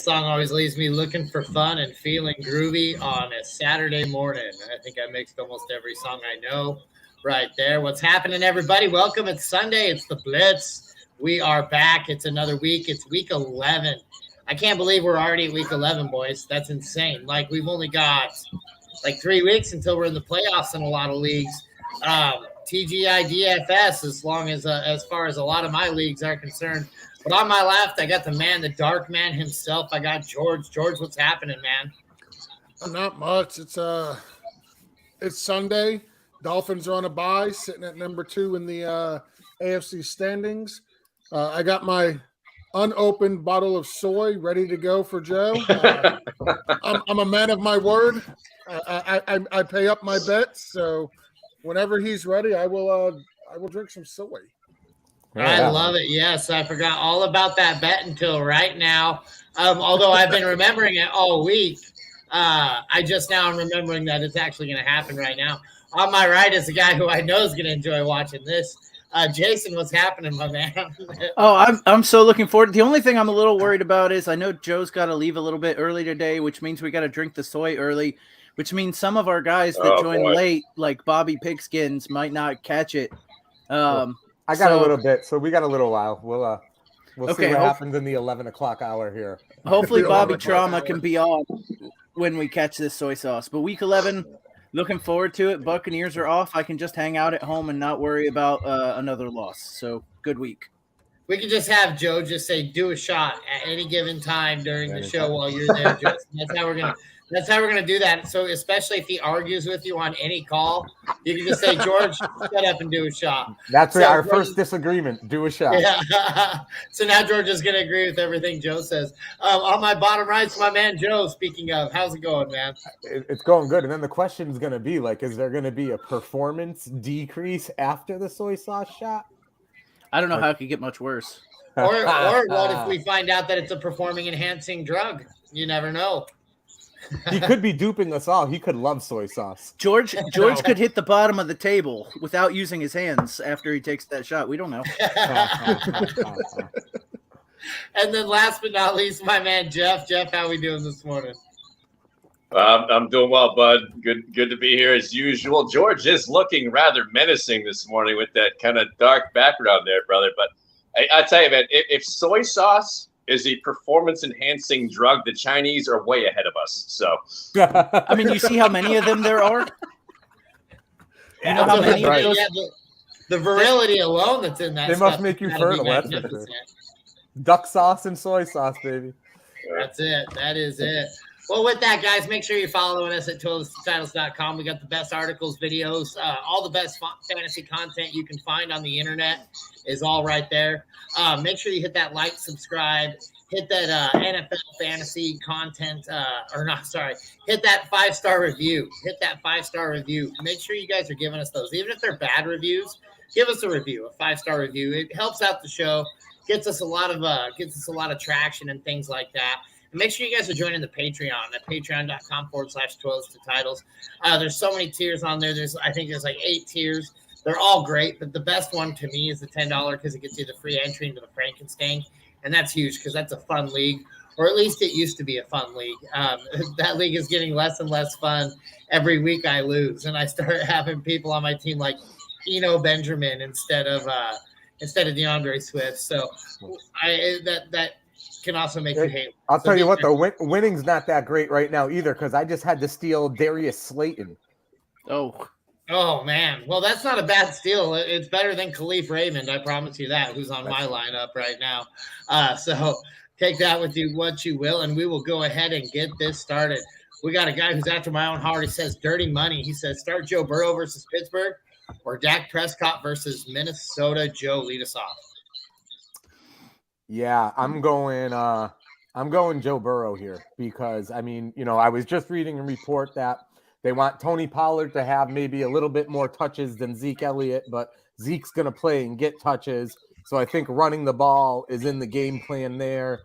song always leaves me looking for fun and feeling groovy on a Saturday morning. I think I mixed almost every song I know right there. What's happening, everybody? Welcome. It's Sunday. It's the Blitz. We are back. It's another week. It's week 11. I can't believe we're already at week 11, boys. That's insane. Like, we've only got like 3 weeks until we're in the playoffs in a lot of leagues. TGI DFS, as far as a lot of my leagues are concerned. But on my left, I got the man, the dark man himself. I got George. George, what's happening, man? Not much. It's Sunday. Dolphins are on a bye, sitting at number 2 in the AFC standings. I got my unopened bottle of soy ready to go for Joe. I'm a man of my word. I pay up my bets, so whenever he's ready, I will drink some soy. I love it. Yes, I forgot all about that bet until right now. Although I've been remembering it all week, I just now am remembering that it's actually going to happen right now. On my right is a guy who I know is going to enjoy watching this. Jason, what's happening, my man? I'm so looking forward. The only thing I'm a little worried about is I know Joe's got to leave a little bit early today, which means we got to drink the soy early, which means some of our guys that join late, like Bobby Pigskins, might not catch it. I got a little bit, so we got a little while. We'll see what happens in the 11 o'clock hour here. Hopefully Bobby Trauma can be on when we catch this soy sauce. But week 11, looking forward to it. Buccaneers are off. I can just hang out at home and not worry about another loss. So good week. We could just have Joe just say, do a shot at any given time during the show while you're there, Justin. That's how we're gonna do that. So especially if he argues with you on any call, you can just say, George, shut up and do a shot. That's our first disagreement. Do a shot. Yeah. So now George is gonna agree with everything Joe says. On my bottom right is my man Joe. Speaking of, how's it going, man? It's going good. And then the question is gonna be like, is there gonna be a performance decrease after the soy sauce shot? I don't know how it could get much worse. Or what if we find out that it's a performing enhancing drug? You never know. He could be duping us all. He could love soy sauce. George could hit the bottom of the table without using his hands after he takes that shot. We don't know. And then last but not least, my man Jeff. Jeff, how we doing this morning? I'm doing well, bud. Good to be here as usual. George is looking rather menacing this morning with that kind of dark background there, brother. But I tell you, man, if soy sauce is a performance-enhancing drug, the Chinese are way ahead of us. So, I mean, you see how many of them there are? You know how many of those? Yeah, the virility alone that's in that. They must make you fertile. That's for sure. Duck sauce and soy sauce, baby. That's it. That is it. Well, with that, guys, make sure you're following us at TotalTitles.com. We got the best articles, videos, all the best fantasy content you can find on the internet is all right there. Make sure you hit that like, subscribe, hit that NFL fantasy content, hit that 5-star review. Hit that 5-star review. Make sure you guys are giving us those. Even if they're bad reviews, give us a review, a 5-star review. It helps out the show, gets us a lot of traction and things like that. And make sure you guys are joining the Patreon at patreon.com/TotalTitles. There's so many tiers on there. I think there's like 8 tiers. They're all great, but the best one to me is the $10 because it gets you the free entry into the Frankenstein. And that's huge because that's a fun league, or at least it used to be a fun league. That league is getting less and less fun every week I lose. And I start having people on my team like Eno Benjamin instead of DeAndre Swift. So that can also make you hate. I'll tell you what, though, winning's not that great right now either because I just had to steal Darius Slayton. Oh, man. Well, that's not a bad steal. It's better than Khalif Raymond, I promise you that, who's on my lineup right now. So take that with you what you will, and we will go ahead and get this started. We got a guy who's after my own heart. He says dirty money. He says start Joe Burrow versus Pittsburgh or Dak Prescott versus Minnesota. Joe, lead us off. Yeah, I'm going Joe Burrow here because, I mean, I was just reading a report that they want Tony Pollard to have maybe a little bit more touches than Zeke Elliott, but Zeke's going to play and get touches. So I think running the ball is in the game plan there.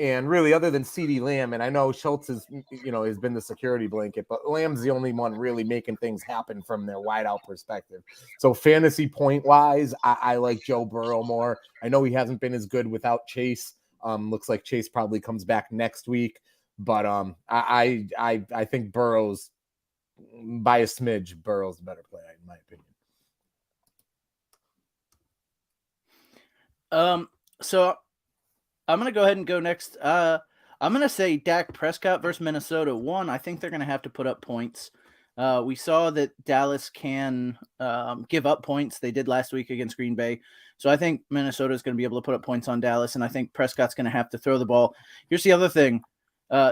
And really, other than CeeDee Lamb, and I know Schultz has been the security blanket, but Lamb's the only one really making things happen from their wideout perspective. So fantasy point wise, I like Joe Burrow more. I know he hasn't been as good without Chase, Looks like Chase probably comes back next week, but I think Burrow's by a smidge. Burrow's the better play in my opinion. So I'm going to go ahead and go next. I'm going to say Dak Prescott versus Minnesota. One, I think they're going to have to put up points. We saw that Dallas can give up points. They did last week against Green Bay. So I think Minnesota is going to be able to put up points on Dallas, and I think Prescott's going to have to throw the ball. Here's the other thing.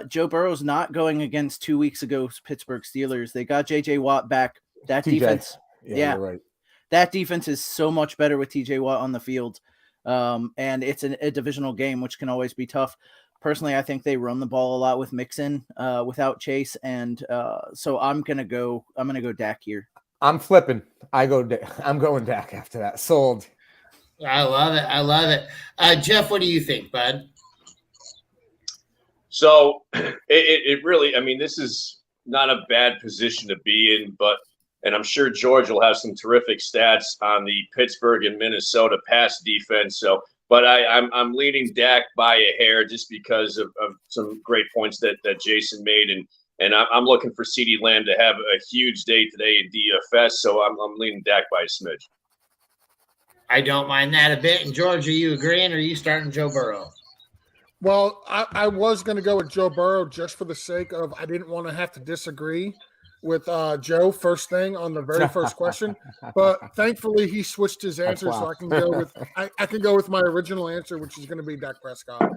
Joe Burrow's not going against 2 weeks ago's Pittsburgh Steelers. They got J.J. Watt back. That TJ. defense, You're right. That defense is so much better with T.J. Watt on the field. And it's a divisional game, which can always be tough. Personally, I think they run the ball a lot with Mixon without Chase, and so I'm gonna go Dak here. I'm flipping. I'm going Dak after that. Sold. I love it. Jeff, what do you think, bud? So it really, I mean, this is not a bad position to be in, and I'm sure George will have some terrific stats on the Pittsburgh and Minnesota pass defense. So, but I'm leading Dak by a hair just because of some great points that Jason made, and I'm looking for CeeDee Lamb to have a huge day today in DFS. So I'm leading Dak by a smidge. I don't mind that a bit. And George, are you agreeing, or are you starting Joe Burrow? Well, I was going to go with Joe Burrow just for the sake of I didn't want to have to disagree with Joe first thing on the very first question, but thankfully he switched his answer, so I can go with I can go with my original answer, which is going to be Dak Prescott.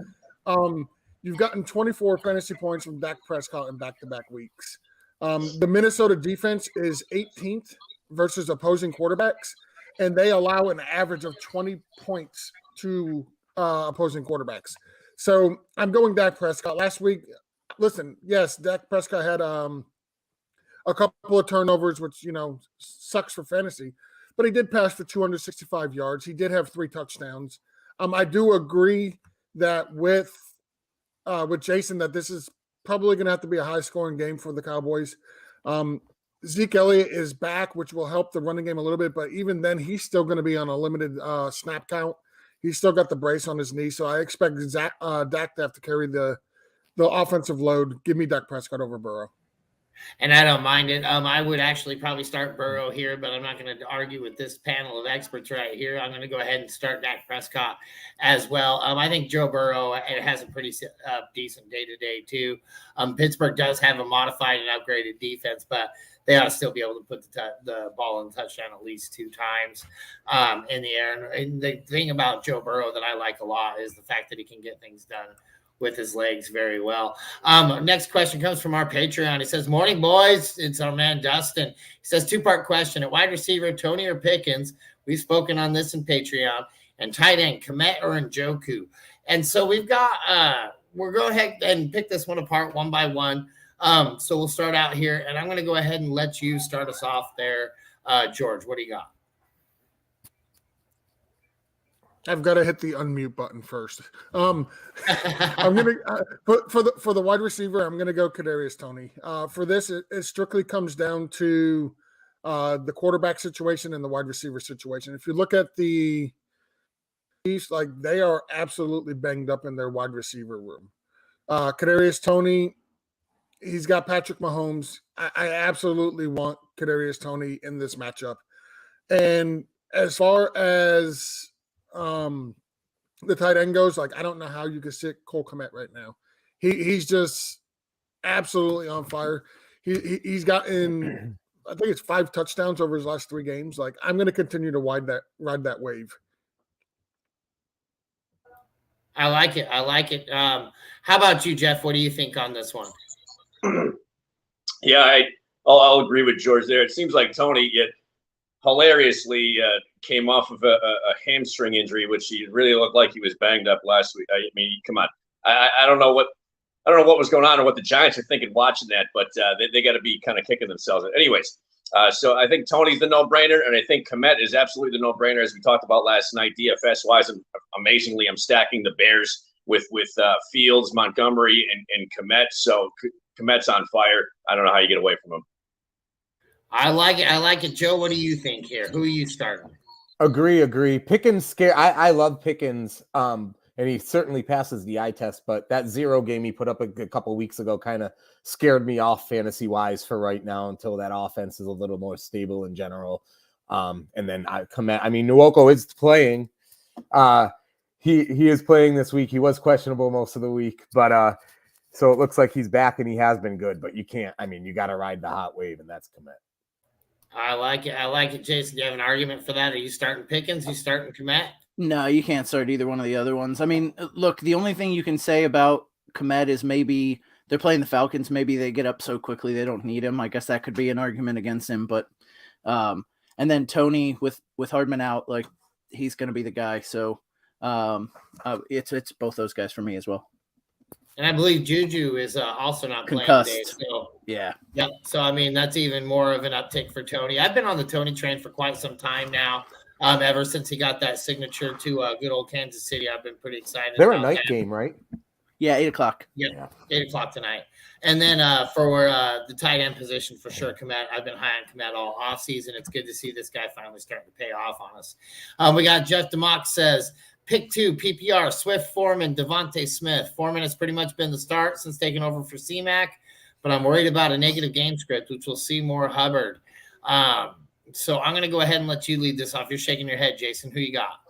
You've gotten 24 fantasy points from Dak Prescott in back-to-back weeks. The Minnesota defense is 18th versus opposing quarterbacks, and they allow an average of 20 points to opposing quarterbacks. So I'm going Dak Prescott. Last week, listen, yes, Dak Prescott had a couple of turnovers, which, sucks for fantasy, but he did pass for 265 yards. He did have 3 touchdowns. I do agree that with Jason that this is probably going to have to be a high-scoring game for the Cowboys. Zeke Elliott is back, which will help the running game a little bit, but even then, he's still going to be on a limited snap count. He's still got the brace on his knee, so I expect Dak to have to carry the offensive load. Give me Dak Prescott over Burrow. And I don't mind it. I would actually probably start Burrow here, but I'm not going to argue with this panel of experts right here. I'm going to go ahead and start Dak Prescott as well. I think Joe Burrow has a pretty decent day-to-day too. Pittsburgh does have a modified and upgraded defense, but they ought to still be able to put the ball in touchdown at least 2 times in the air. And the thing about Joe Burrow that I like a lot is the fact that he can get things done with his legs very well. Next question comes from our Patreon. He says, morning, boys. It's our man, Dustin. He says, 2-part question. At wide receiver, Tony or Pickens? We've spoken on this in Patreon. And tight end, Komet or Njoku? And so we've got we're going ahead and pick this one apart one by one. So we'll start out here, and I'm going to go ahead and let you start us off there. George, what do you got? I've got to hit the unmute button first. I'm gonna for the wide receiver, I'm gonna go Kadarius Toney. For this, it strictly comes down to the quarterback situation and the wide receiver situation. If you look at the Chiefs, like they are absolutely banged up in their wide receiver room. Kadarius Toney, he's got Patrick Mahomes. I absolutely want Kadarius Toney in this matchup. And as far as the tight end goes, like I don't know how you could sit Cole Kmet right now. He's just absolutely on fire. He's gotten, I think it's 5 touchdowns over his last 3 games. Like I'm going to continue to ride that wave. I like it. How about you, Jeff? What do you think on this one? Yeah, I'll agree with George there. It seems like Tony hilariously came off of a hamstring injury, which he really looked like he was banged up last week. I mean, come on. I don't know what was going on or what the Giants are thinking watching that, but they got to be kind of kicking themselves. Anyways, so I think Tony's the no-brainer, and I think Komet is absolutely the no-brainer, as we talked about last night. DFS-wise, amazingly, I'm stacking the Bears with Fields, Montgomery, and Komet. So Komet's on fire. I don't know how you get away from him. I like it. Joe, what do you think here? Who are you starting? Agree. Pickens scare. I love Pickens. And and he certainly passes the eye test. But that 0 game he put up a couple weeks ago kind of scared me off fantasy wise for right now until that offense is a little more stable in general. And then Nwoko is playing. He is playing this week. He was questionable most of the week, but so it looks like he's back and he has been good. But you can't. I mean, you got to ride the hot wave, and that's Komet. I like it, Jason. Do you have an argument for that? Are you starting Pickens? You starting Komet? No, you can't start either one of the other ones. I mean, look, the only thing you can say about Komet is maybe they're playing the Falcons. Maybe they get up so quickly they don't need him. I guess that could be an argument against him. But and then Tony with Hardman out, like he's going to be the guy. So it's both those guys for me as well. And I believe Juju is also not concussed. Playing today. So yeah. So I mean, that's even more of an uptick for Tony. I've been on the Tony train for quite some time now. Ever since he got that signature to good old Kansas City, I've been pretty excited. They're a night game, right? Yeah, 8:00. Yep, yeah. 8:00 tonight. And then for the tight end position, for sure, Komet. I've been high on Komet all offseason. It's good to see this guy finally starting to pay off on us. We got Jeff DeMock says, pick 2, PPR, Swift, Foreman, Devontae Smith. Foreman has pretty much been the start since taking over for C-Mac, but I'm worried about a negative game script, which will see more Hubbard. So I'm going to go ahead and let you lead this off. You're shaking your head, Jason. Who you got?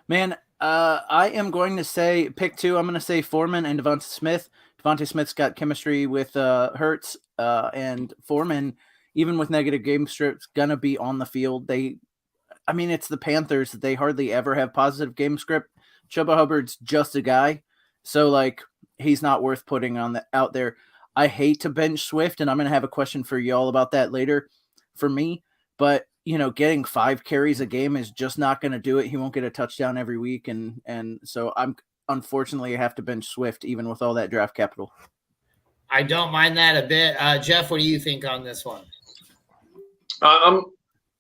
Man, I am going to say pick 2. I'm going to say Foreman and Devontae Smith. Devontae Smith's got chemistry with Hurts, and Foreman, even with negative game strips, going to be on the field. It's the Panthers. They hardly ever have positive game script. Chuba Hubbard's just a guy. So, like, he's not worth putting out there. I hate to bench Swift, and I'm going to have a question for you all about that later for me. But, getting 5 carries a game is just not going to do it. He won't get a touchdown every week. And so unfortunately, I have to bench Swift, even with all that draft capital. I don't mind that a bit. Jeff, what do you think on this one? I'm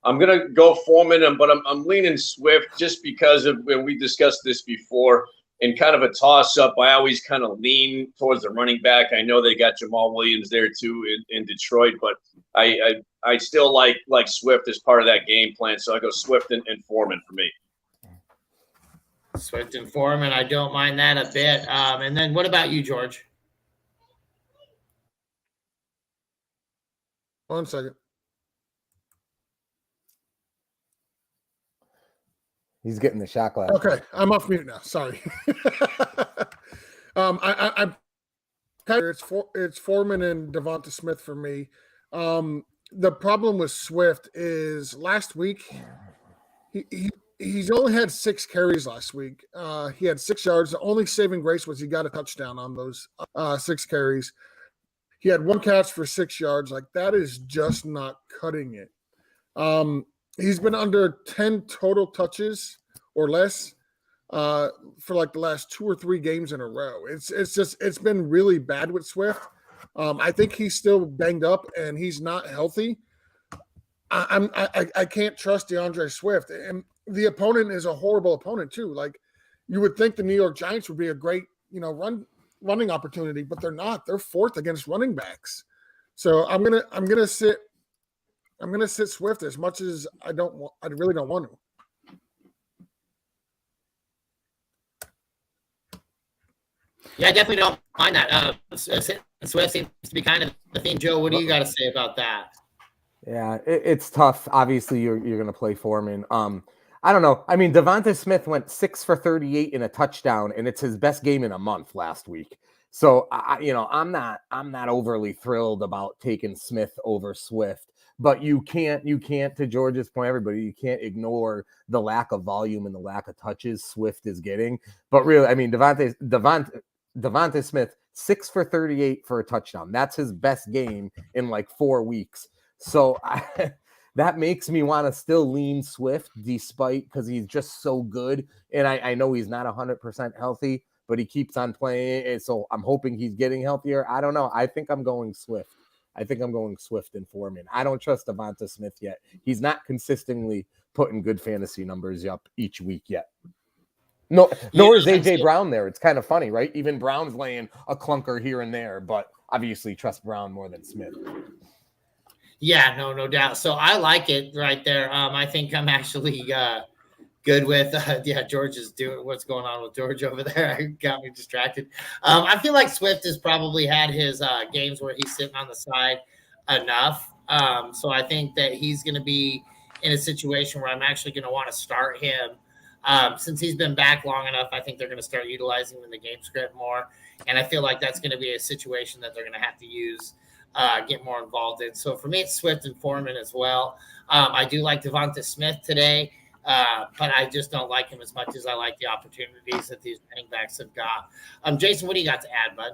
going to go Foreman, but I'm leaning Swift just because of when we discussed this before. In kind of a toss-up, I always kind of lean towards the running back. I know they got Jamal Williams there too in Detroit, but I still like Swift as part of that game plan. So I go Swift and Foreman for me. Swift and Foreman, I don't mind that a bit. And then what about you, George? 1 second. He's getting the shot glass. Okay, I'm off mute now. Sorry. I'm kind of it's Foreman and Devonta Smith for me. The problem with Swift is last week he's only had 6 carries last week. He had 6 yards. The only saving grace was he got a touchdown on those 6 carries. He had 1 catch for 6 yards. Like, that is just not cutting it. He's been under 10 total touches or less for like the last 2 or 3 games in a row. It's been really bad with Swift. I think he's still banged up and he's not healthy. I can't trust DeAndre Swift, and the opponent is a horrible opponent too. Like, you would think the New York Giants would be a great running opportunity, but they're not. They're 4th against running backs. So I'm gonna sit Swift as much as I really don't want to. Yeah, I definitely don't mind that. Swift seems to be kind of the theme. Joe, what do you got to say about that? Yeah, it's tough. Obviously, you're going to play Foreman. I don't know. I mean, Devonta Smith went 6 for 38 in a touchdown, and it's his best game in a month last week. So I'm not overly thrilled about taking Smith over Swift. But you can't, to George's point, everybody, you can't ignore the lack of volume and the lack of touches Swift is getting. But really, I mean, Devonta Smith, 6 for 38 for a touchdown. That's his best game in like 4 weeks. So that makes me want to still lean Swift despite, because he's just so good. And I know he's not 100% healthy, but he keeps on playing. And so I'm hoping he's getting healthier. I don't know. I think I'm going Swift. I think I'm going Swift and Foreman. I don't trust Devonta Smith yet. He's not consistently putting good fantasy numbers up each week yet. No, nor is AJ Brown there. It's kind of funny, right? Even Brown's laying a clunker here and there, but obviously trust Brown more than Smith. Yeah, no doubt. So I like it right there. I think I'm actually good with. George is doing what's going on with George over there. Got me distracted. I feel like Swift has probably had his games where he's sitting on the side enough. So I think that he's going to be in a situation where I'm actually going to want to start him. Since he's been back long enough, I think they're going to start utilizing him in the game script more. And I feel like that's going to be a situation that they're going to have to use, get more involved in. So for me, it's Swift and Foreman as well. I do like Devonta Smith today, but I just don't like him as much as I like the opportunities that these running backs have got. Jason, what do you got to add, bud?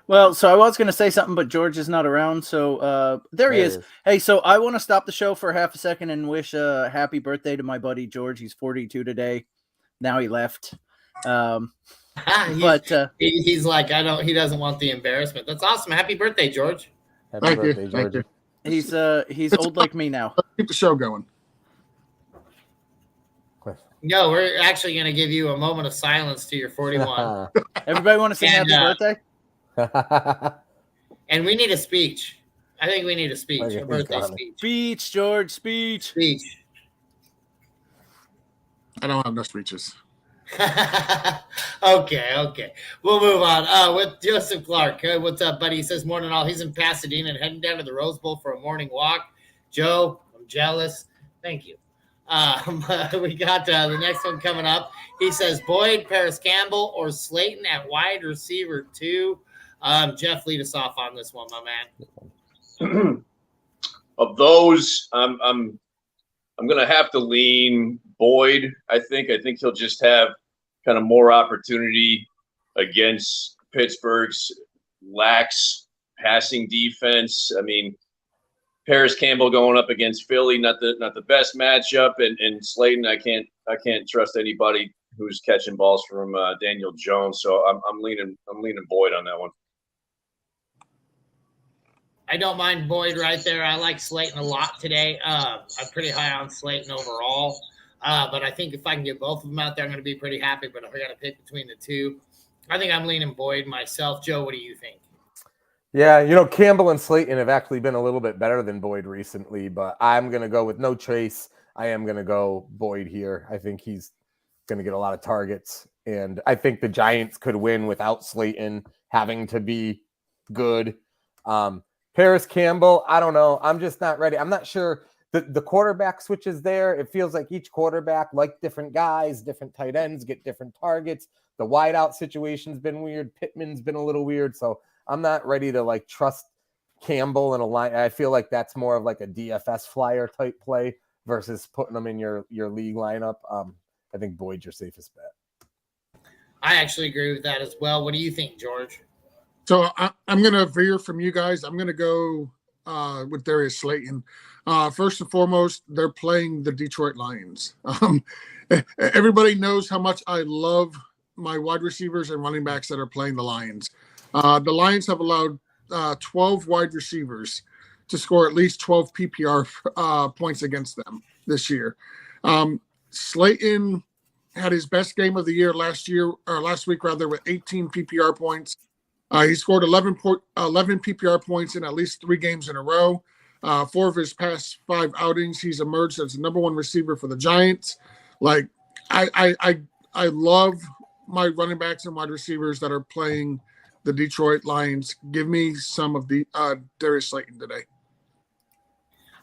Well, so I was going to say something, but George is not around. So there he is. Hey, so I want to stop the show for half a second and wish a happy birthday to my buddy George. He's 42 today. Now he left. He's like, he doesn't want the embarrassment. That's awesome. Happy birthday, George. Happy birthday, George. Thank you. He's old like me now. Keep the show going. No, we're actually going to give you a moment of silence to your 41. Everybody want to sing happy birthday? And we need a speech. I think we need a speech. Okay, a birthday speech. Speech, George. Speech. I don't have no speeches. Okay. We'll move on. With Joseph Clark. What's up, buddy? He says, morning all. He's in Pasadena and heading down to the Rose Bowl for a morning walk. Joe, I'm jealous. Thank you. We got the next one coming up. He says, Boyd, Paris Campbell, or Slayton at wide receiver 2. Jeff, lead us off on this one, my man. Of those, I'm going to have to lean Boyd. I think he'll just have kind of more opportunity against Pittsburgh's lax passing defense. I mean, Paris Campbell going up against Philly, not the best matchup, and Slayton, I can't trust anybody who's catching balls from Daniel Jones. So I'm leaning Boyd on that one. I don't mind Boyd right there. I like Slayton a lot today. I'm pretty high on Slayton overall. But I think if I can get both of them out there, I'm going to be pretty happy. But if I got to pick between the two, I think I'm leaning Boyd myself. Joe, what do you think? Yeah, Campbell and Slayton have actually been a little bit better than Boyd recently, but I'm going to go with no Chase. I am going to go Boyd here. I think he's going to get a lot of targets, and I think the Giants could win without Slayton having to be good. Paris Campbell, I don't know. I'm just not ready. I'm not sure. The quarterback switches there. It feels like each quarterback, like different guys, different tight ends, get different targets. The wideout situation's been weird. Pittman's been a little weird, so I'm not ready to trust Campbell in a line. I feel like that's more of like a DFS flyer type play versus putting them in your league lineup. I think Boyd's your safest bet. I actually agree with that as well. What do you think, George? So I'm going to veer from you guys. I'm going to go with Darius Slayton. First and foremost, they're playing the Detroit Lions. Everybody knows how much I love my wide receivers and running backs that are playing the Lions. The Lions have allowed 12 wide receivers to score at least 12 PPR points against them this year. Slayton had his best game of the year last week with 18 PPR points. He scored 11 PPR points in at least 3 games in a row. 4 of his past 5 outings, he's emerged as the number 1 receiver for the Giants. I love my running backs and wide receivers that are playing the Detroit Lions. Give me some of the Darius Slayton today.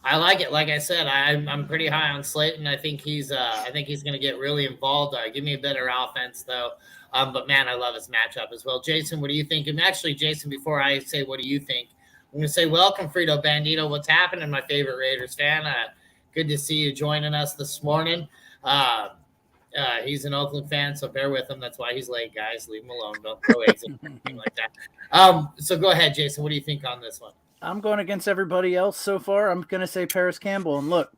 I like it. Like I said, I'm pretty high on Slayton. I think he's going to get really involved. Give me a better offense though. But man, I love his matchup as well. Jason, what do you think? And actually, Jason, before I say what do you think, I'm going to say welcome, Frito Bandito. What's happening, my favorite Raiders fan? Good to see you joining us this morning. He's an Oakland fan, so bear with him. That's why he's late, guys. Leave him alone. Don't throw eggs at anything like that. So go ahead, Jason. What do you think on this one? I'm going against everybody else so far. I'm going to say Paris Campbell. And look,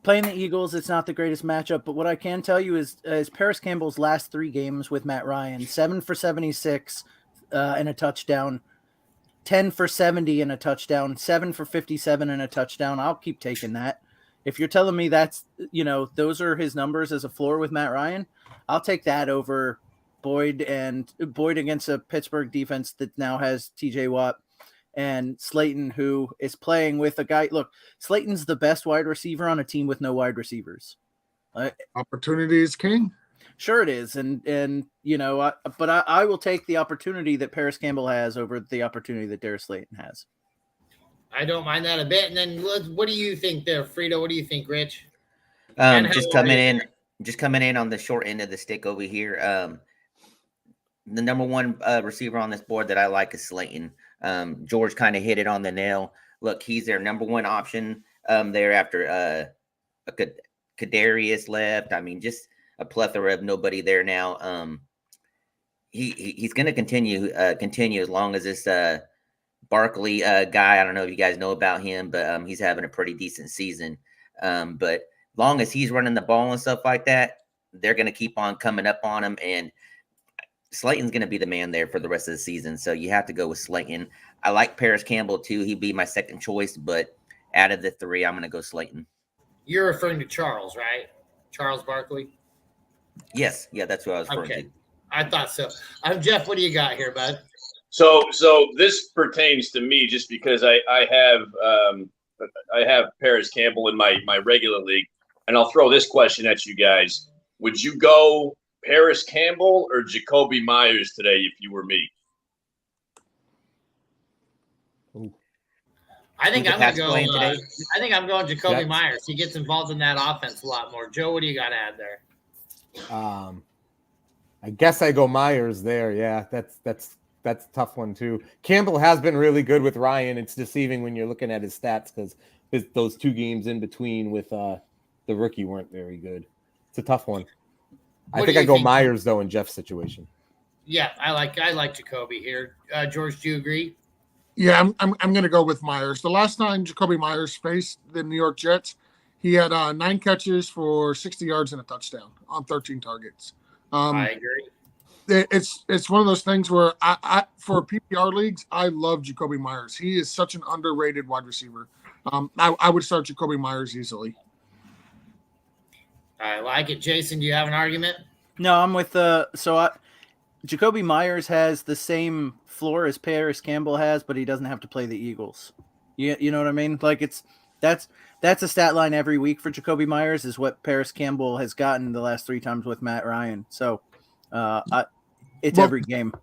playing the Eagles, it's not the greatest matchup. But what I can tell you is Paris Campbell's last 3 games with Matt Ryan, 7 for 76 and a touchdown, 10 for 70 and a touchdown, 7 for 57 and a touchdown. I'll keep taking that. If you're telling me that's, those are his numbers as a floor with Matt Ryan, I'll take that over Boyd against a Pittsburgh defense that now has TJ Watt and Slayton, who is playing with a guy. Look, Slayton's the best wide receiver on a team with no wide receivers. Opportunity is king. Sure it is, and but I will take the opportunity that Paris Campbell has over the opportunity that Darius Slayton has. I don't mind that a bit. And then what do you think there, Frito? What do you think, Rich? Just coming in on the short end of the stick over here. The number one receiver on this board that I like is Slayton. George kind of hit it on the nail. Look, he's their number one option there after Kadarius left. I mean, just a plethora of nobody there now. He's going to continue as long as this Barkley guy. I don't know if you guys know about him, but he's having a pretty decent season. But long as he's running the ball and stuff like that, they're going to keep on coming up on him. And Slayton's going to be the man there for the rest of the season. So you have to go with Slayton. I like Paris Campbell too. He'd be my second choice, but out of the three, I'm going to go Slayton. You're referring to Charles, right? Charles Barkley? Yes. Yeah, that's what I was referring to. I thought so. Jeff, what do you got here, bud? So this pertains to me just because I have Paris Campbell in my regular league, and I'll throw this question at you guys: would you go Paris Campbell or Jacoby Myers today if you were me? I think I'm going to go. I think I'm going Jacoby Myers. He gets involved in that offense a lot more. Joe, what do you got to add there? I guess I go Myers there. Yeah, that's a tough one too. Campbell has been really good with Ryan. It's deceiving when you're looking at his stats because those 2 games in between with the rookie weren't very good. It's a tough one. I think I go Myers though in Jeff's situation. Yeah, I like Jacoby here. George, do you agree? Yeah, I'm going to go with Myers. The last time Jacoby Myers faced the New York Jets, he had 9 catches for 60 yards and a touchdown on 13 targets. I agree. It's one of those things where I for PPR leagues, I love Jacoby Myers. He is such an underrated wide receiver. I would start Jacoby Myers easily. I like it. Jason, do you have an argument? No, I'm with Jacoby Myers has the same floor as Paris Campbell has, but he doesn't have to play the Eagles. You know what I mean? Like that's a stat line every week for Jacoby Myers is what Paris Campbell has gotten the last 3 times with Matt Ryan. So every game.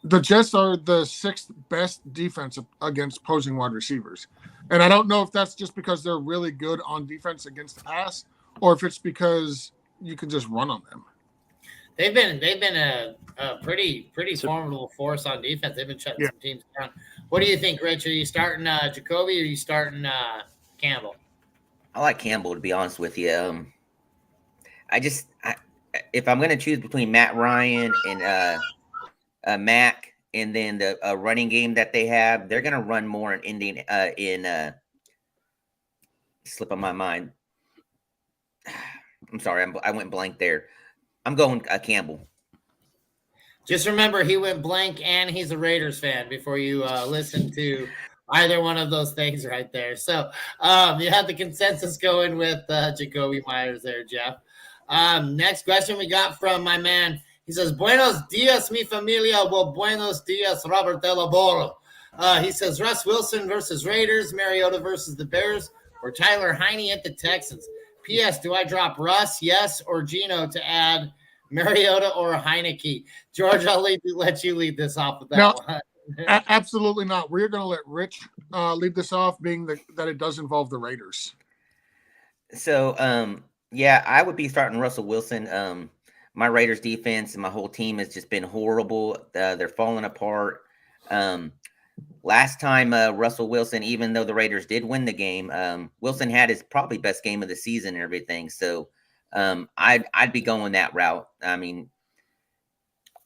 The Jets are the 6th best defense against opposing wide receivers. And I don't know if that's just because they're really good on defense against the pass or if it's because you can just run on them. They've been a pretty formidable force on defense. They've been shutting some teams down. What do you think, Rich? Are you starting Jacoby or are you starting Campbell? I like Campbell, to be honest with you. If I'm going to choose between Matt Ryan and Mac, and then the running game that they have, they're going to run more in Indian. Slip of my mind. I'm sorry, I went blank there. I'm going Campbell. Just remember, he went blank, and he's a Raiders fan. Before you listen to either one of those things right there. So you have the consensus going with Jacoby Myers there, Jeff. Next question we got from my man. He says, "Buenos dias, mi familia." Well, buenos dias, Robert De La Boro. He says, Russ Wilson versus Raiders, Mariota versus the Bears, or Tyler Heinie at the Texans. P.S. Do I drop Russ, yes, or Gino to add Mariota or Heineke? George, I'll let you lead this off with that one. Absolutely not. We're going to let Rich lead this off, being that it does involve the Raiders. So, I would be starting Russell Wilson. My Raiders defense and my whole team has just been horrible. They're falling apart. Last time Russell Wilson, even though the Raiders did win the game, Wilson had his probably best game of the season and everything. So I'd be going that route. I mean,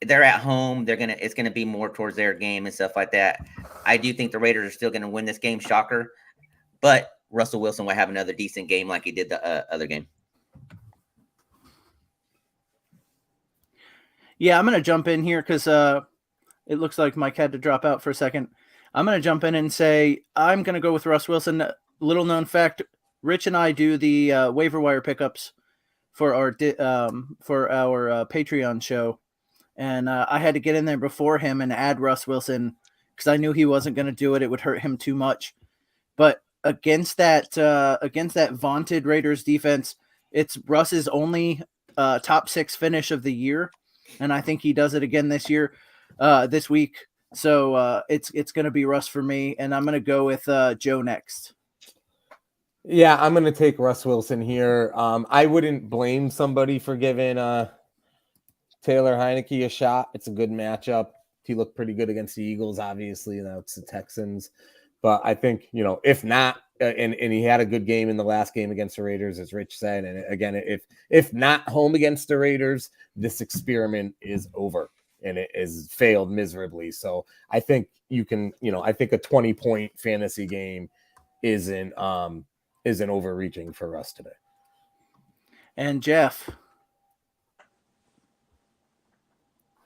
they're at home. It's gonna be more towards their game and stuff like that. I do think the Raiders are still gonna win this game, shocker. But Russell Wilson will have another decent game like he did the other game. Yeah, I'm gonna jump in here because it looks like Mike had to drop out for a second. I'm going to jump in and say I'm going to go with Russ Wilson. Little known fact, Rich and I do the waiver wire pickups for our Patreon show. And I had to get in there before him and add Russ Wilson because I knew he wasn't going to do it. It would hurt him too much. But against that vaunted Raiders defense, It's Russ's only top 6 finish of the year, and I think he does it again this week. So it's going to be Russ for me, and I'm going to go with Joe next. Yeah, I'm going to take Russ Wilson here. I wouldn't blame somebody for giving Taylor Heineke a shot. It's a good matchup. He looked pretty good against the Eagles, obviously. Now it's the Texans. But I think, if not, and he had a good game in the last game against the Raiders, as Rich said. And again, if not home against the Raiders, this experiment is over and it has failed miserably. So I think you can, I think a 20-point fantasy game isn't overreaching for us today. And Jeff.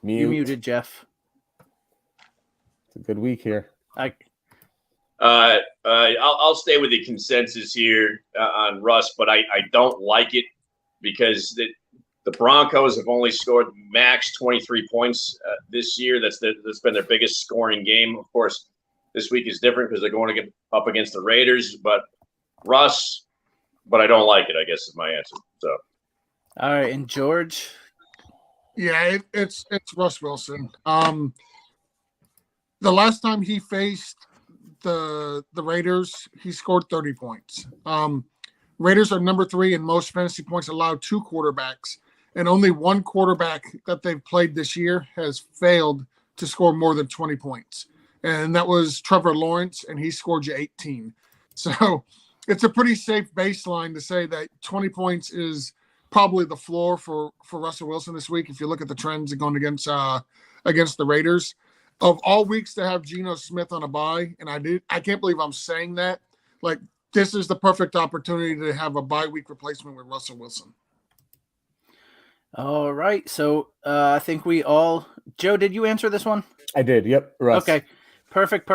You muted, Jeff. It's a good week here. I'll stay with the consensus here on Russ, but I don't like it because the Broncos have only scored max 23 points this year. That's been their biggest scoring game. Of course, this week is different because they're going to get up against the Raiders. But Russ, but I don't like it, I guess is my answer. So, all right, and George. Yeah, it's Russ Wilson. The last time he faced the Raiders, he scored 30 points. Raiders are number 3 in most fantasy points allowed to quarterbacks, and only one quarterback that they've played this year has failed to score more than 20 points, and that was Trevor Lawrence, and he scored you 18. So it's a pretty safe baseline to say that 20 points is probably the floor for Russell Wilson this week. If you look at the trends going against the Raiders, of all weeks to have Geno Smith on a bye, and I can't believe I'm saying that. Like, this is the perfect opportunity to have a bye week replacement with Russell Wilson. All right, so I think Joe, did you answer this one? I did. Yep. Russ. Okay, perfect.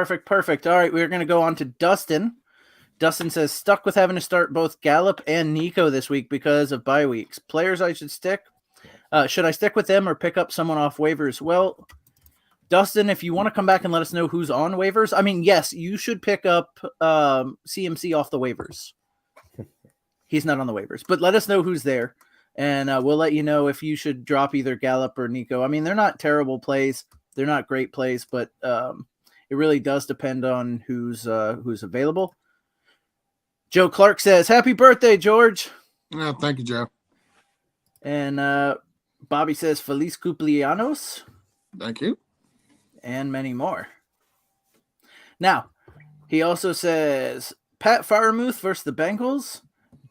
All right, we're going to go on to Dustin. Dustin says, stuck with having to start both Gallup and Nico this week because of bye weeks. Players I should stick. Should I stick with them or pick up someone off waivers? Well, Dustin, if you want to come back and let us know who's on waivers, I mean, yes, you should pick up CMC off the waivers. He's not on the waivers, but let us know who's there, and we'll let you know if you should drop either Gallup or Nico. I mean, they're not terrible plays. They're not great plays, but it really does depend on who's available. Joe Clark says, happy birthday, George. Oh, thank you, Joe. And Bobby says, feliz cumpleaños. Thank you. And many more. Now, he also says, Pat Freiermuth versus the Bengals,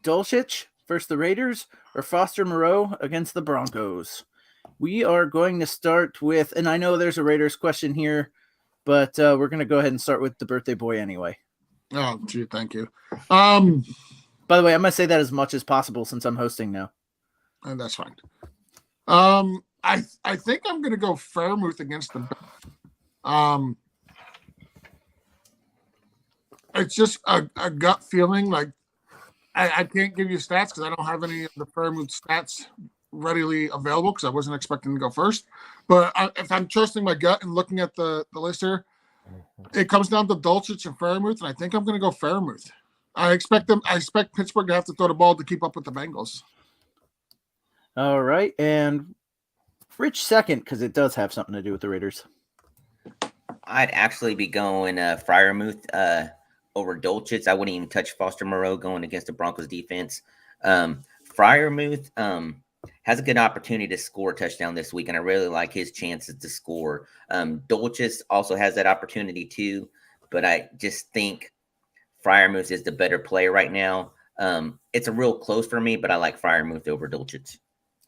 Dulcich versus the Raiders, or Foster Moreau against the Broncos. We are going to start with, and I know there's a Raiders question here, but we're going to go ahead and start with the birthday boy anyway. Oh, gee, thank you. By the way, I'm going to say that as much as possible since I'm hosting now. And that's fine. I think I'm going to go Freiermuth against the it's just a gut feeling. Like, I can't give you stats because I don't have any of the Freiermuth stats readily available because I wasn't expecting to go first. But if I'm trusting my gut and looking at the list here, it comes down to Dulcich and Freiermuth, and I think I'm going to go Freiermuth. I expect Pittsburgh to have to throw the ball to keep up with the Bengals. All right, and Rich second because it does have something to do with the Raiders. I'd actually be going Freiermuth over Dulcich. I wouldn't even touch Foster Moreau going against the Broncos defense. Freiermuth has a good opportunity to score a touchdown this week, and I really like his chances to score. Dulcich also has that opportunity too, but I just think Freiermuth is the better player right now. It's a real close for me, but I like Freiermuth over Dulcich.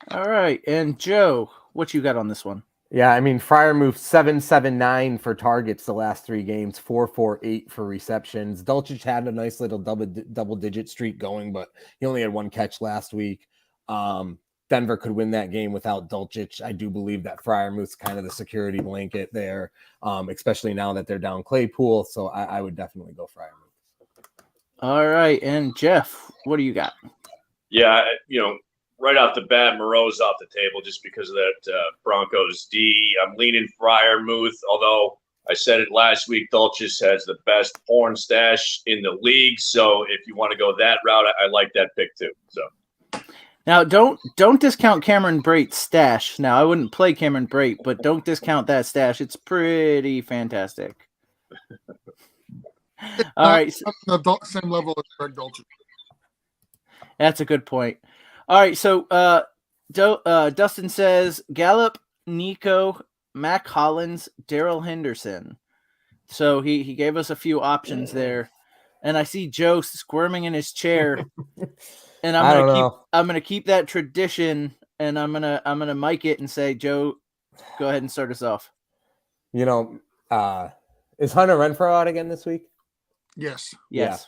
All right, and Joe, what you got on this one? Yeah, I mean, Freiermuth 779 for targets the last 3 games, 448 for receptions. Dulcich had a nice little double-digit streak going, but he only had 1 catch last week. Denver could win that game without Dulcich. I do believe that Freiermuth's kind of the security blanket there, especially now that they're down Claypool. So I would definitely go Freiermuth. All right, and Jeff, what do you got? Yeah, right off the bat, Moreau's off the table just because of that Broncos D. I'm leaning Freiermuth, although I said it last week, Dulcich has the best porn stash in the league. So if you want to go that route, I like that pick too. So, Now, don't discount Cameron Brate's stash. Now, I wouldn't play Cameron Brate, but don't discount that stash. It's pretty fantastic. All right. The same level as Greg Dolce. That's a good point. All right. So Dustin says Gallup, Nico, Mac Hollins, Daryl Henderson. So he gave us a few options there. And I see Joe squirming in his chair. And I'm gonna keep that tradition, and I'm gonna mic it and say, Joe, go ahead and start us off. Is Hunter Renfrow out again this week? Yes. Yeah.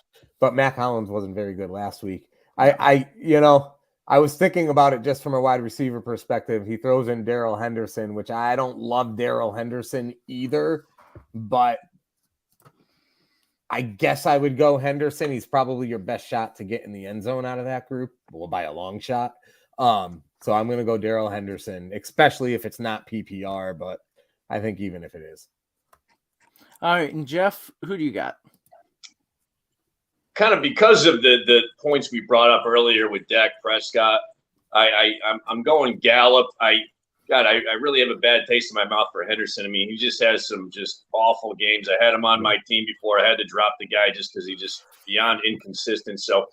But Mac Hollins wasn't very good last week. I was thinking about it just from a wide receiver perspective. He throws in Daryl Henderson, which I don't love Daryl Henderson either, but I guess I would go Henderson. He's probably your best shot to get in the end zone out of that group, by a long shot. So I'm going to go Daryl Henderson, especially if it's not PPR, but I think even if it is. All right, and Jeff, who do you got? Kind of because of the points we brought up earlier with Dak Prescott, I'm going Gallup. I really have a bad taste in my mouth for Henderson. I mean, he just has some just awful games. I had him on my team before. I had to drop the guy just because he just beyond inconsistent. So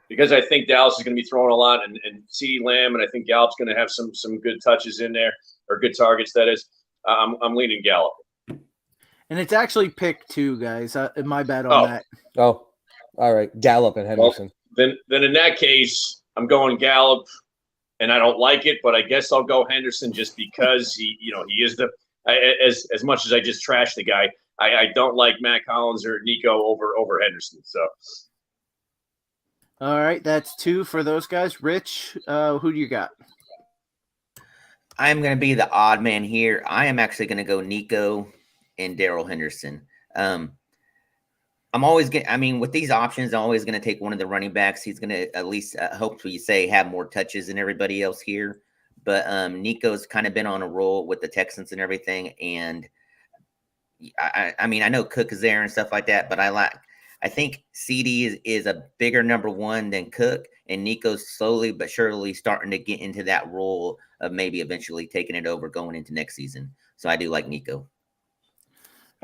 because I think Dallas is going to be throwing a lot and CeeDee Lamb, and I think Gallup's going to have some good touches in there, or good targets, that is, I'm leaning Gallup. And it's actually pick 2, guys. My bad on that. Oh, all right. Gallup and Henderson. Well, then in that case, I'm going Gallup. And I don't like it, but I guess I'll go Henderson just because he is as much as I just trashed the guy, I don't like Mac Hollins or Nico over Henderson. So, all right, that's 2 for those guys. Rich, who do you got? I'm going to be the odd man here. I am actually going to go Nico and Daryl Henderson. I'm always with these options, I'm always going to take one of the running backs. He's going to at least, hopefully, have more touches than everybody else here. But Nico's kind of been on a roll with the Texans and everything. And I know Cook is there and stuff like that, but I think CD is a bigger number 1 than Cook, and Nico's slowly but surely starting to get into that role of maybe eventually taking it over going into next season. So I do like Nico.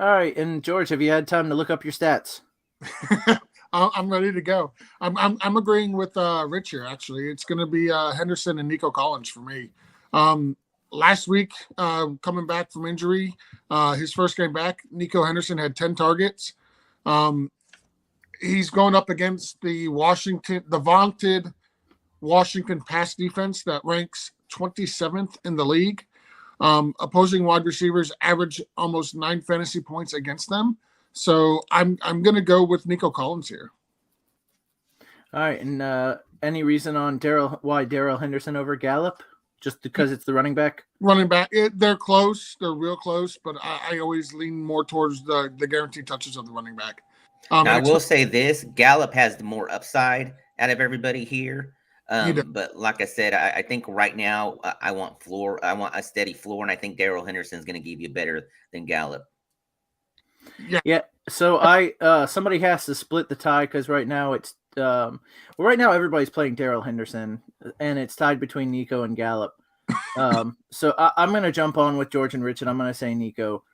All right, and George, have you had time to look up your stats? I'm ready to go. I'm agreeing with Rich here. Actually, it's going to be Henderson and Nico Collins for me. Last week, coming back from injury, his first game back, Nico Henderson had 10 targets. He's going up against the vaunted Washington pass defense that ranks 27th in the league. Opposing wide receivers average almost 9 fantasy points against them. So I'm going to go with Nico Collins here. All right, and any reason on why Daryl Henderson over Gallup? Just because it's the running back? Running back, they're close. They're real close, but I always lean more towards the guaranteed touches of the running back. Now, I will say this: Gallup has the more upside out of everybody here. But like I said, I think right now I want floor. I want a steady floor, and I think Daryl Henderson is going to give you better than Gallup. Yeah. So somebody has to split the tie because right now it's right now everybody's playing Daryl Henderson, and it's tied between Nico and Gallup. So I'm going to jump on with George and Rich, and I'm going to say Nico,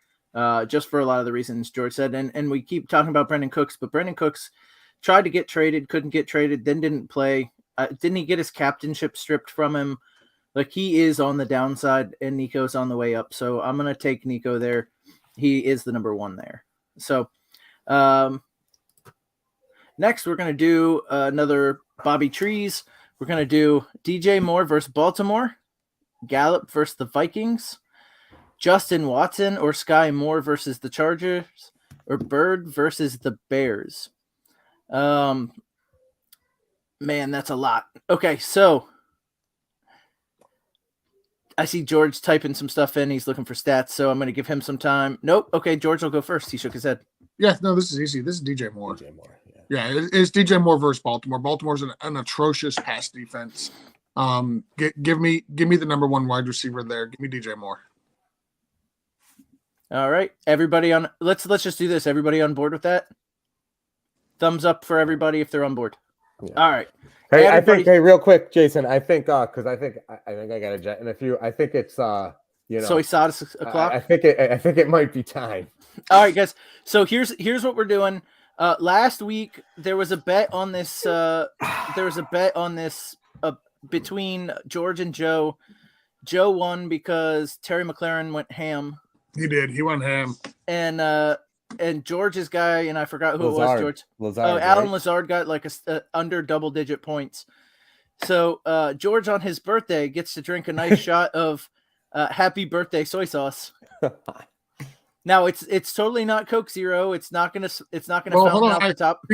just for a lot of the reasons George said. And we keep talking about Brandon Cooks, but Brandon Cooks tried to get traded, couldn't get traded, then didn't play. Didn't he get his captainship stripped from him? Like, he is on the downside, and Nico's on the way up. So I'm going to take Nico there. He is the number 1 there. So next, we're going to do another Bobby Trees. We're going to do DJ Moore versus Baltimore, Gallup versus the Vikings, Justin Watson or Sky Moore versus the Chargers, or Bird versus the Bears. Man, that's a lot. Okay, so I see George typing some stuff in. He's looking for stats, so I'm going to give him some time. Nope. Okay, George will go first. He shook his head. Yeah, no, this is easy. This is DJ Moore. Yeah, it's DJ Moore versus Baltimore. Baltimore's an atrocious pass defense. Give me the number 1 wide receiver there. Give me DJ Moore. All right, everybody on. Let's just do this. Everybody on board with that? Thumbs up for everybody if they're on board. All right. Hey, Everybody- I think. Hey, real quick, Jason. I think because I think I got a jet in a few. I think it's soy sauce o'clock. I think it might be time. All right, guys. So here's what we're doing. Last week there was a bet on this. Between George and Joe. Joe won because Terry McLaren went ham. He did. He went ham. And George's guy, and I forgot who Lazard. it was. George. Lazard, Alan right? Lazard got like a under double-digit points. So George on his birthday gets to drink a nice shot of happy birthday soy sauce. Now it's totally not Coke Zero. It's not gonna fountain out the top.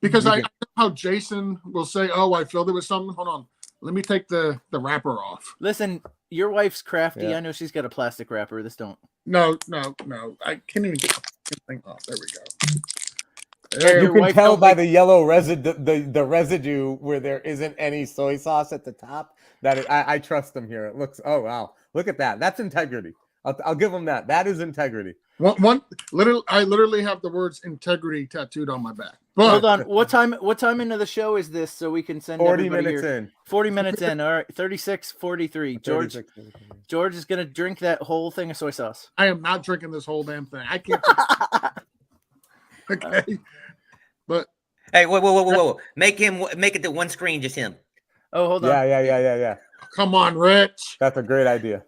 Because I know how Jason will say, "Oh, I filled it with something." Hold on, let me take the wrapper off. Listen, your wife's crafty. Yeah. I know she's got a plastic wrapper. This don't. No. I can't even get the thing off. There we go. Your You can wife tell don't by like- the yellow the residue where there isn't any soy sauce at the top. I trust them here. It looks. Oh wow, look at that. That's integrity. I'll give them that. That is integrity. I literally have the words integrity tattooed on my back. But Hold on. What time into the show is this so we can send 40 everybody minutes here? in. 40 minutes in. All right. 36:43. George 36 minutes in. George is gonna drink that whole thing of soy sauce. I am not drinking this whole damn thing. I can't. Okay, but Hey, whoa. Make it to one screen, just him. Oh, hold on. Yeah. come on, Rich. That's a great idea.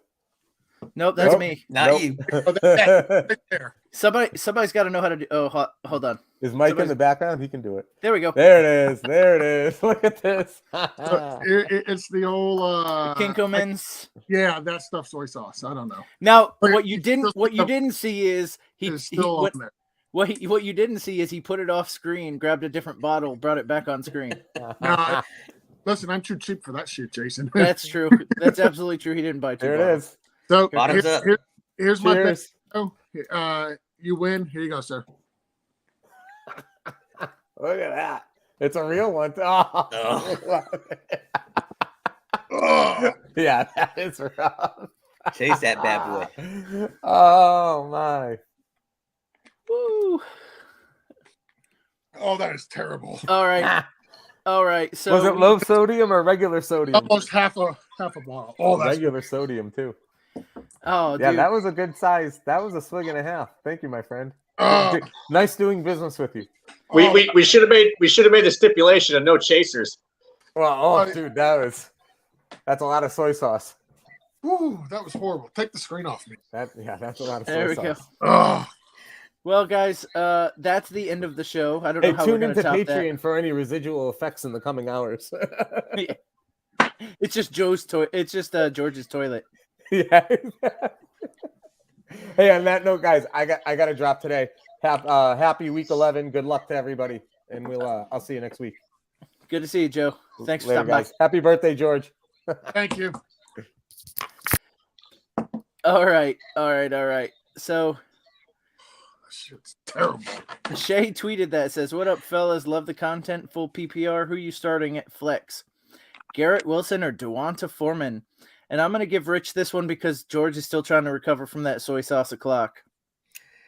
Nope, that's Nope. me. Not Nope. you. Oh, that's right there. Somebody's got to know how to do. Oh, hold on. Is Mike in the background? He can do it. There we go. There it is. There it is. Look at this. So it's the old Kinkoman's. yeah, that stuff soy sauce. I don't know. Now, Okay, what you didn't see is It's still on there. what you didn't see is he put it off screen, grabbed a different bottle, brought it back on screen. No, listen, I'm too cheap for that shit, Jason. That's true. That's absolutely true. He didn't buy two. There it bottles. is. So Bottoms up. here's my bet. Cheers. You win. Here you go, sir. Look at that. It's a real one. Oh. Oh, Yeah, that is rough. Chase that bad boy. Oh my. Woo. oh, that is terrible. All right. All right. So Was it low sodium or regular sodium? Almost half a bottle. Oh, that's Regular sodium too. Oh, Yeah, dude. that was a good size. That was a swig and a half. Thank you, my friend. oh, Nice doing business with you. We should have made the stipulation of no chasers. Well, dude, that's a lot of soy sauce. Ooh, that was horrible. Take the screen off me. That's a lot of soy There we sauce. go. Oh, Well, guys, that's the end of the show. I don't Hey, know how we're tune going to into top Patreon for any residual effects in the coming hours. that. It's just It's just George's toilet. Yeah. Hey, on that note, guys, I got to drop today. Happy week 11. Good luck to everybody, and I'll see you next week. Good to see you, Joe. Thanks for Later, stopping by. guys. Happy birthday, George. thank you. All right. So That shit's terrible. Shay tweeted that, says, "What up, fellas? Love the content. Full PPR. Who you starting at flex? Garrett Wilson or DeWanta Foreman?" And I'm going to give Rich this one because George is still trying to recover from that soy sauce o'clock.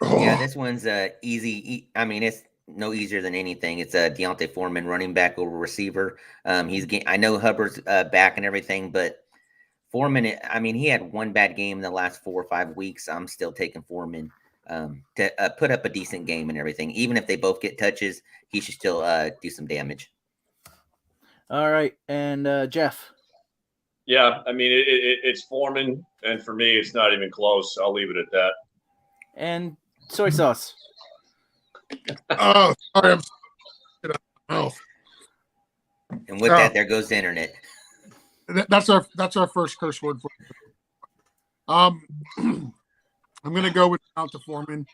Yeah, this one's easy. I mean, it's no easier than anything. It's a Deontay Foreman, running back over receiver. I know Hubbard's back and everything, but Foreman, I mean, he had one bad game in the last 4 or 5 weeks. I'm still taking Foreman to put up a decent game and everything. Even if they both get touches, he should still do some damage. All right. And Jeff. Yeah, I mean it's Foreman, and for me, it's not even close. I'll leave it at that. And soy sauce. Oh, sorry. Oh, And with that, there goes the internet. that's our first curse word for it. I'm gonna go with Alta Foreman.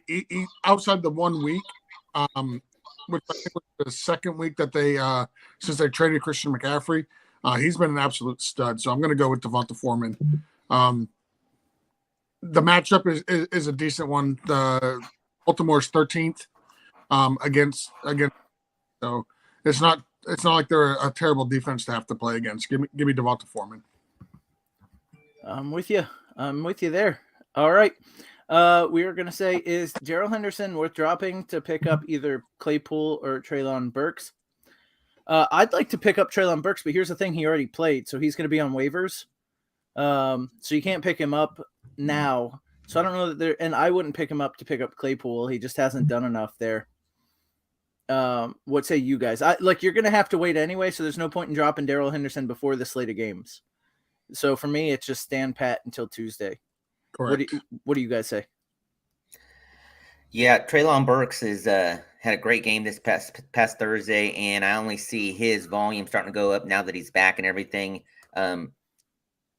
He outside the 1 week, which I think was the second week that they since they traded Christian McCaffrey. He's been an absolute stud, so I'm going to go with Devonta Foreman. The matchup is a decent one. The Baltimore's 13th against, so it's not like they're a terrible defense to have to play against. Give me Devonta Foreman. I'm with you there. All right. We were going to say, is Gerald Henderson worth dropping to pick up either Claypool or Treylon Burks? I'd like to pick up Treylon Burks, but here's the thing: he already played, so he's going to be on waivers. So you can't pick him up now. So I don't know that there, and I wouldn't pick him up to pick up Claypool. He just hasn't done enough there. What say you guys? You're going to have to wait anyway, so there's no point in dropping Darrell Henderson before the slate of games. So for me, it's just stand pat until Tuesday. Correct. What do you guys say? Yeah, Treylon Burks has had a great game this past Thursday, and I only see his volume starting to go up now that he's back and everything.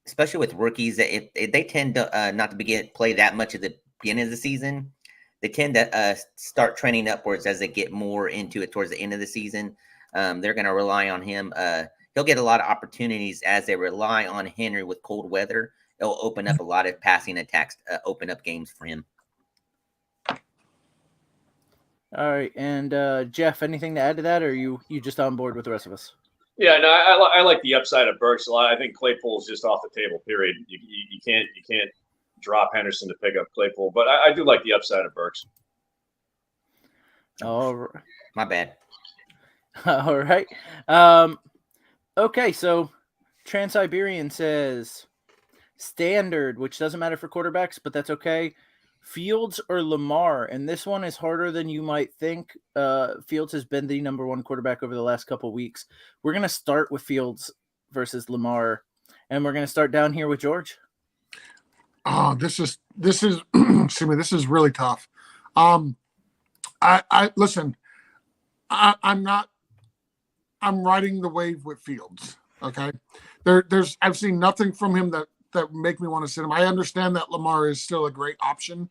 Especially with rookies, that if they tend to not to play that much at the beginning of the season, they tend to start trending upwards as they get more into it towards the end of the season. They're going to rely on him. He'll get a lot of opportunities as they rely on Henry with cold weather. It'll open up a lot of passing attacks, open up games for him. All right, and Jeff, anything to add to that, or are you just on board with the rest of us? Yeah, no, I like the upside of Burks a lot. I think Claypool's just off the table. Period. You can't drop Henderson to pick up Claypool, but I do like the upside of Burks. All right. My bad. All right. Okay, so Trans-Siberian says standard, which doesn't matter for quarterbacks, but that's okay. Fields or Lamar, and this one is harder than you might think. Fields has been the number one quarterback over the last couple of weeks. We're going to start with Fields versus Lamar, and we're going to start down here with George. Oh, this is excuse me, this is really tough. I'm riding the wave with Fields. Okay. I've seen nothing from him that make me want to sit him. I understand that Lamar is still a great option,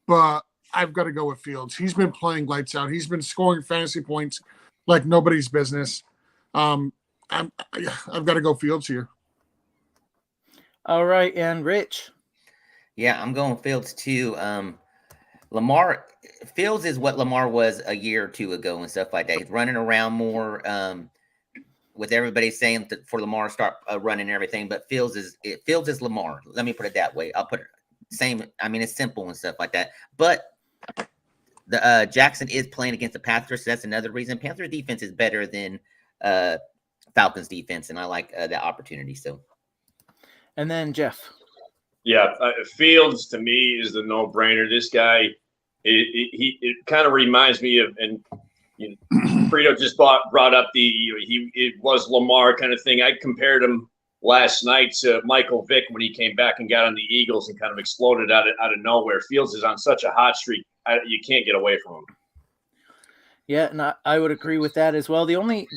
but I've got to go with Fields. He's been playing lights out. He's been scoring fantasy points like nobody's business. I've got to go Fields here. All right, and Rich. Yeah, I'm going Fields too. Fields is what Lamar was a year or two ago and stuff like that. He's running around more. With everybody saying for Lamar start running and everything, but Fields is Lamar. Let me put it that way. I'll put it same. I mean, it's simple and stuff like that. But the Jackson is playing against the Panthers, so that's another reason. Panthers defense is better than Falcons defense, and I like that opportunity. So, and then Jeff. Yeah, Fields to me is the no-brainer. This guy, it kind of reminds me of and. You know, Frito just brought up it was Lamar kind of thing. I compared him last night to Michael Vick when he came back and got on the Eagles and kind of exploded out of nowhere. Fields is on such a hot streak, you can't get away from him. Yeah, and I would agree with that as well. The only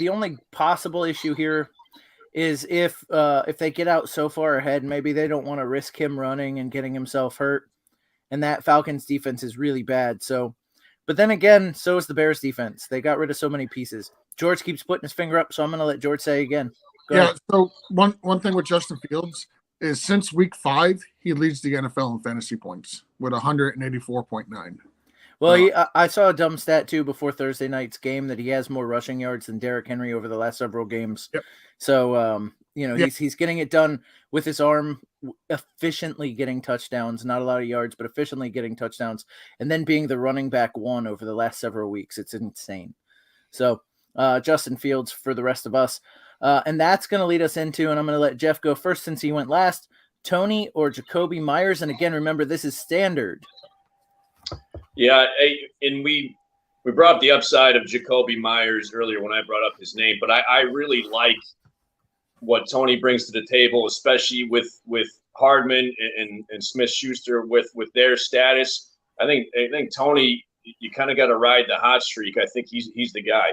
possible issue here is if they get out so far ahead, maybe they don't want to risk him running and getting himself hurt, and that Falcons defense is really bad. So. But then again, so is the Bears defense. They got rid of so many pieces. George keeps putting his finger up, so I'm going to let George say again. Go ahead. So one thing with Justin Fields is since week 5, he leads the NFL in fantasy points with 184.9. Well, I saw a dumb stat, too, before Thursday night's game that he has more rushing yards than Derrick Henry over the last several games. Yep. So, he's getting it done with his arm, efficiently getting touchdowns, not a lot of yards, but efficiently getting touchdowns, and then being the running back one over the last several weeks. It's insane. So, Justin Fields for the rest of us. And that's going to lead us into, and I'm going to let Jeff go first since he went last, Tony or Jacoby Myers. And again, remember, this is standard. Yeah, and we brought up the upside of Jacoby Myers earlier when I brought up his name, but I really like what Tony brings to the table, especially with Hardman and Smith-Schuster with their status. I think Tony, you kind of got to ride the hot streak. I think he's the guy.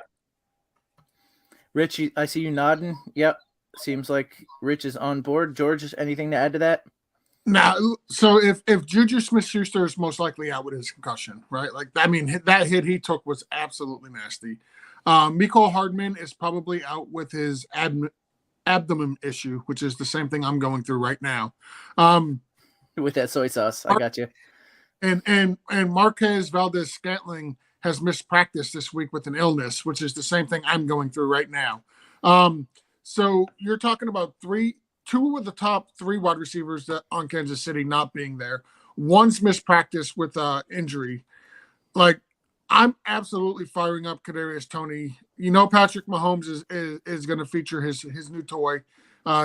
Rich, I see you nodding. Yep, seems like Rich is on board. George, anything to add to that? Now, so if Juju Smith-Schuster is most likely out with his concussion, right? Like, I mean, that hit he took was absolutely nasty. Mecole Hardman is probably out with his abdomen issue, which is the same thing I'm going through right now. With that soy sauce, I got you. And Marquez Valdez-Scantling has missed practice this week with an illness, which is the same thing I'm going through right now. So you're talking about two of the top 3 wide receivers that on Kansas City not being there. One's missed practice with injury. Like, I'm absolutely firing up Kadarius Toney Patrick Mahomes is going to feature his new toy.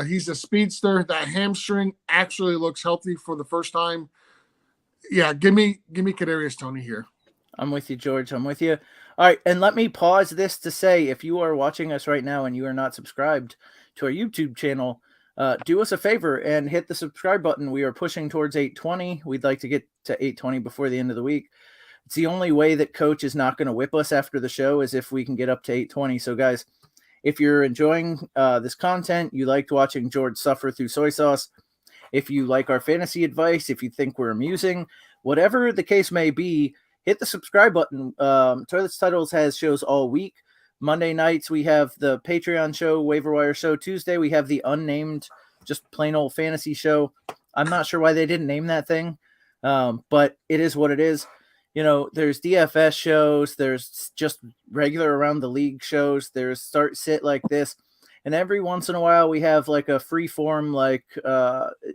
He's a speedster. That hamstring actually looks healthy for the first time. Yeah, give me Kadarius Toney here. I'm with you, George. I'm with you. All right, and let me pause this to say, if you are watching us right now and you are not subscribed to our YouTube channel, do us a favor and hit the subscribe button. We are pushing towards 820. We'd like to get to 820 before the end of the week. It's the only way that Coach is not going to whip us after the show is if we can get up to 820. So, guys, if you're enjoying this content, you liked watching George suffer through soy sauce, if you like our fantasy advice, if you think we're amusing, whatever the case may be, hit the subscribe button. Toilets Titles has shows all week. Monday nights, we have the Patreon show, Waiver Wire show. Tuesday, we have the unnamed, just plain old fantasy show. I'm not sure why they didn't name that thing, but it is what it is. There's DFS shows. There's just regular around the league shows. There's start sit like this. And every once in a while, we have like a free form, like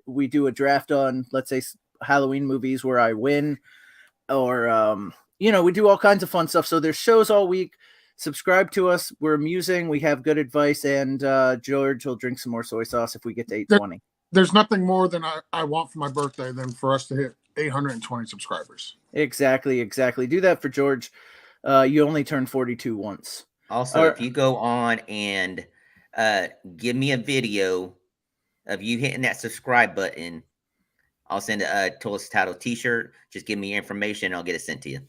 we do a draft on, let's say, Halloween movies where I win. Or, we do all kinds of fun stuff. So there's shows all week. Subscribe to us. We're amusing. We have good advice. And George will drink some more soy sauce if we get to 820. There's nothing more than I want for my birthday than for us to hit 820 subscribers. Exactly. Do that for George. You only turn 42 once. Also, if you go on and give me a video of you hitting that subscribe button, I'll send a Toilets Title t-shirt. Just give me your information. I'll get it sent to you.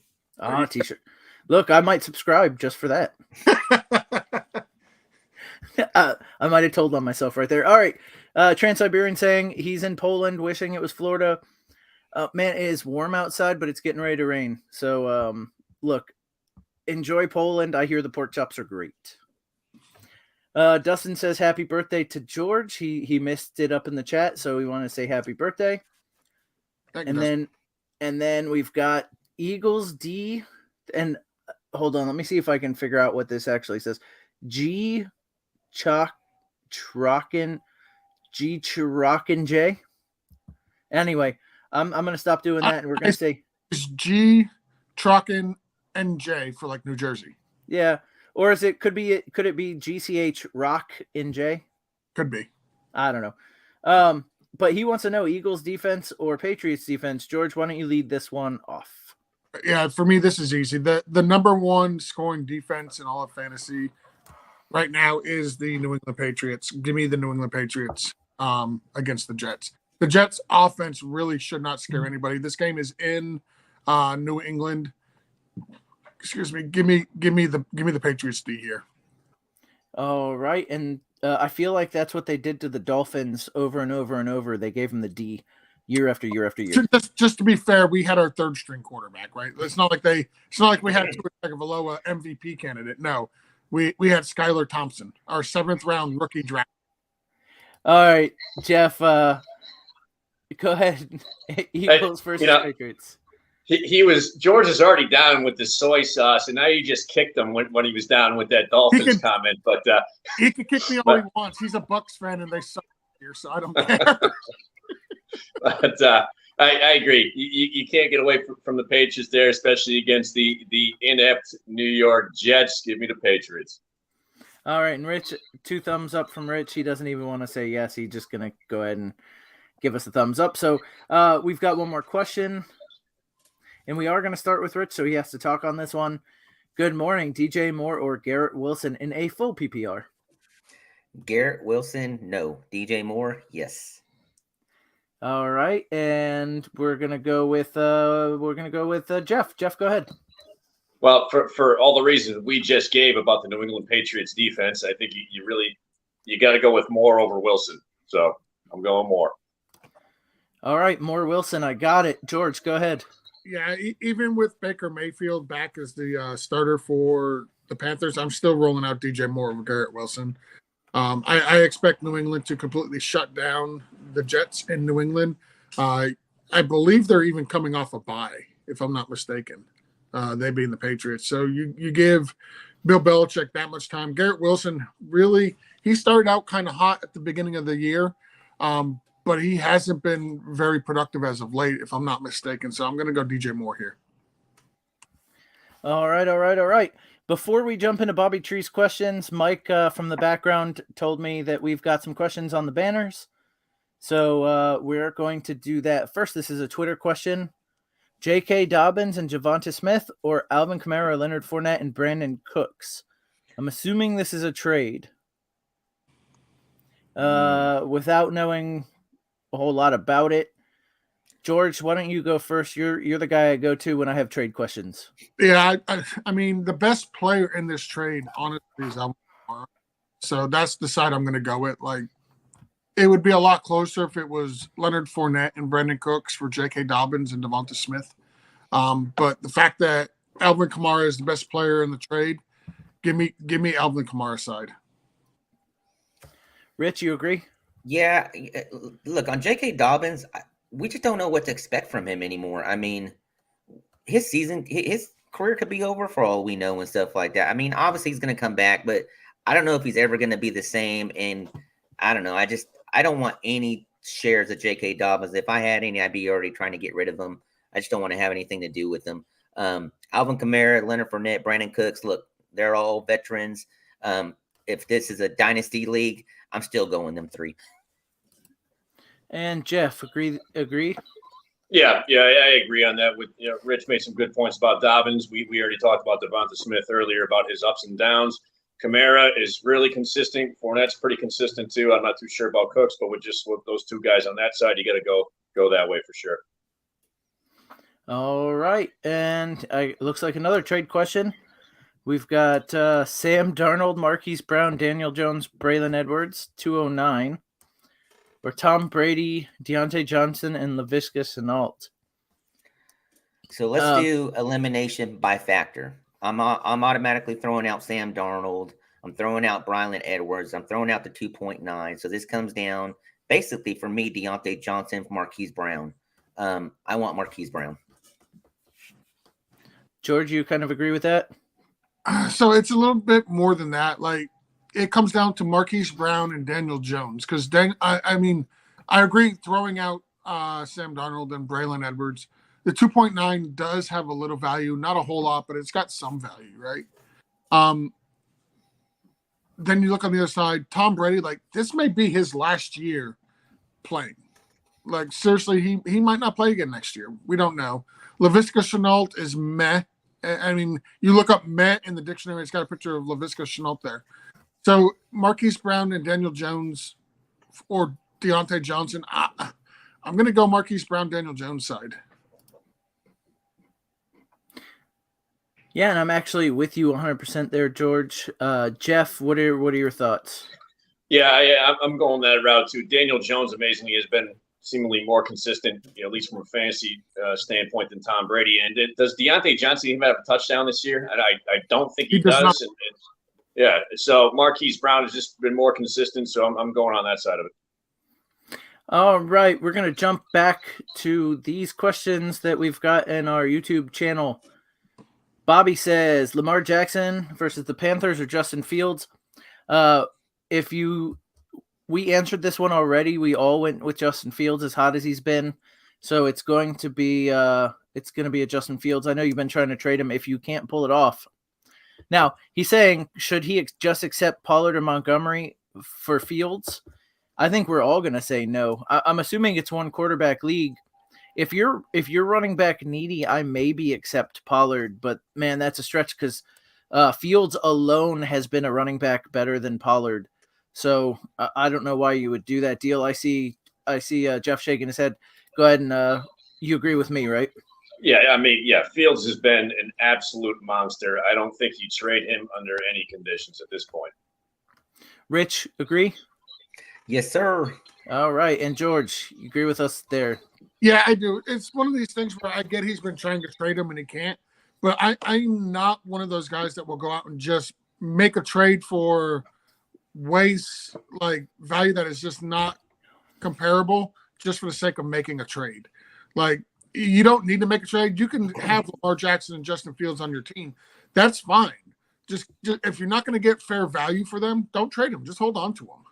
T-shirt. Look, I might subscribe just for that. I might have told on myself right there. All right. Trans-Siberian saying he's in Poland, wishing it was Florida. Man, it is warm outside, but it's getting ready to rain. So, look, enjoy Poland. I hear the pork chops are great. Dustin says happy birthday to George. He missed it up in the chat, so we want to say happy birthday. And then we've got Eagles D. And hold on, let me see if I can figure out what this actually says. G Chirakin J. Anyway, I'm gonna stop doing that, and we're gonna say it's G Truckin NJ for like New Jersey. Yeah, or could it be GCH Rock NJ? Could be. I don't know. But he wants to know Eagles defense or Patriots defense. George, why don't you lead this one off? Yeah, for me, this is easy. The number one scoring defense in all of fantasy right now is the New England Patriots. Give me the New England Patriots against the Jets. The Jets offense really should not scare anybody. This game is in New England. Excuse me. Give me the Patriots D here. All right, and I feel like that's what they did to the Dolphins over and over and over. They gave them the D year after year after year. Just to be fair, we had our third string quarterback, right? It's not like we had Tua Tagovailoa MVP candidate. No, we had Skylar Thompson, our 7th round rookie draft. All right, Jeff, go ahead. Eagles versus Patriots. George is already down with the soy sauce, and now you just kicked him when he was down with that Dolphins comment. But he can kick me all he wants. He's a Bucs fan, and they suck here, so I don't care. But I agree. You can't get away from the Patriots there, especially against the inept New York Jets. Give me the Patriots. All right, and Rich, 2 thumbs up from Rich. He doesn't even want to say yes. He's just going to go ahead and give us a thumbs up. So we've got one more question. And we are going to start with Rich, so he has to talk on this one. Good morning, DJ Moore or Garrett Wilson in a full PPR? Garrett Wilson, no. DJ Moore, yes. All right, and we're going to go with Jeff. Jeff, go ahead. Well, for all the reasons we just gave about the New England Patriots defense, I think you got to go with Moore over Wilson. So I'm going Moore. All right, Moore Wilson, I got it. George, go ahead. Yeah, even with Baker Mayfield back as the starter for the Panthers, I'm still rolling out DJ Moore over Garrett Wilson. I expect New England to completely shut down the Jets in New England. I believe they're even coming off a bye, if I'm not mistaken, they being the Patriots. So you give Bill Belichick that much time. Garrett Wilson, really, he started out kind of hot at the beginning of the year, but he hasn't been very productive as of late, if I'm not mistaken. So I'm going to go DJ Moore here. All right. Before we jump into Bobby Tree's questions, Mike from the background told me that we've got some questions on the banners. So we're going to do that. First, this is a Twitter question. J.K. Dobbins and Javonta Smith or Alvin Kamara, Leonard Fournette, and Brandon Cooks? I'm assuming this is a trade. Without knowing a whole lot about it, George, why don't you go first? You're the guy I go to when I have trade questions. Yeah, I mean, the best player in this trade, honestly, is Alvin Kamara. So that's the side I'm going to go with. Like, it would be a lot closer if it was Leonard Fournette and Brandon Cooks for J.K. Dobbins and Devonta Smith. But the fact that Alvin Kamara is the best player in the trade, give me Alvin Kamara's side. Rich, you agree? Yeah. Look, on J.K. Dobbins, we just don't know what to expect from him anymore. I mean, his career could be over for all we know and stuff like that. I mean, obviously he's going to come back, but I don't know if he's ever going to be the same. And I don't know. I don't want any shares of J.K. Dobbins. If I had any, I'd be already trying to get rid of them. I just don't want to have anything to do with them. Alvin Kamara, Leonard Fournette, Brandon Cooks, look, they're all veterans. If this is a dynasty league, I'm still going them three. And Jeff, agree? Yeah, I agree on that. With Rich made some good points about Dobbins. We already talked about Devonta Smith earlier about his ups and downs. Kamara is really consistent. Fournette's pretty consistent too. I'm not too sure about Cooks, but with those two guys on that side, you got to go that way for sure. All right, and looks like another trade question. We've got Sam Darnold, Marquise Brown, Daniel Jones, Braylon Edwards, 209. Or Tom Brady, Deontay Johnson, and Laviska Shenault. So let's do elimination by factor. I'm automatically throwing out Sam Darnold. I'm throwing out Braylon Edwards. I'm throwing out the 2.9. So this comes down basically for me, Deontay Johnson, Marquise Brown. I want Marquise Brown. George, you kind of agree with that? So it's a little bit more than that. Like, it comes down to Marquise Brown and Daniel Jones because I agree throwing out Sam Darnold and Braylon Edwards. The 2.9 does have a little value, not a whole lot, but it's got some value, right? Then you look on the other side, Tom Brady, like this may be his last year playing. Like seriously, he might not play again next year. We don't know. Laviska Shenault is meh. I mean, you look up meh in the dictionary, it's got a picture of Laviska Shenault there. So Marquise Brown and Daniel Jones or Deontay Johnson, I'm going to go Marquise Brown, Daniel Jones side. Yeah, and I'm actually with you 100% there, George. Jeff, what are your thoughts? Yeah, I'm going that route too. Daniel Jones, amazingly, has been seemingly more consistent, at least from a fantasy standpoint, than Tom Brady. And does Deontay Johnson even have a touchdown this year? And I don't think he does. Yeah, so Marquise Brown has just been more consistent, so I'm going on that side of it. All right, we're going to jump back to these questions that we've got in our YouTube channel. Bobby says, Lamar Jackson versus the Panthers or Justin Fields? We answered this one already. We all went with Justin Fields as hot as he's been. So it's going to be a Justin Fields. I know you've been trying to trade him if you can't pull it off. Now, he's saying, should he just accept Pollard or Montgomery for Fields? I think we're all going to say no. I'm assuming it's one quarterback league. If you're running back needy, I maybe accept Pollard, but man, that's a stretch because Fields alone has been a running back better than Pollard. So I don't know why you would do that deal. I see Jeff shaking his head. Go ahead and you agree with me, right? Yeah, I mean, Fields has been an absolute monster. I don't think you trade him under any conditions at this point. Rich, agree? Yes, sir. All right. And George, you agree with us there? Yeah, I do. It's one of these things where I get he's been trying to trade him and he can't. But I'm not one of those guys that will go out and just make a trade for waste like value that is just not comparable just for the sake of making a trade. Like, you don't need to make a trade. You can have Lamar Jackson and Justin Fields on your team. That's fine. Just if you're not going to get fair value for them, don't trade them. Just hold on to them.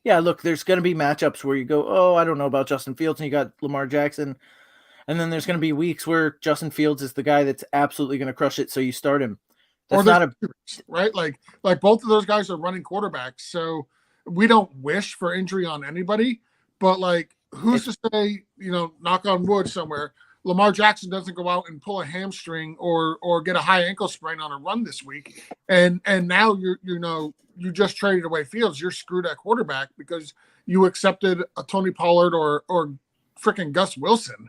Yeah, look, there's going to be matchups where you go, oh, I don't know about Justin Fields, and you got Lamar Jackson. And then there's going to be weeks where Justin Fields is the guy that's absolutely going to crush it, so you start him. That's not a right. Like both of those guys are running quarterbacks, so we don't wish for injury on anybody. But like, who's to say, knock on wood somewhere, Lamar Jackson doesn't go out and pull a hamstring or get a high ankle sprain on a run this week, and now you just traded away Fields. You're screwed at quarterback because you accepted a Tony Pollard or freaking Gus Wilson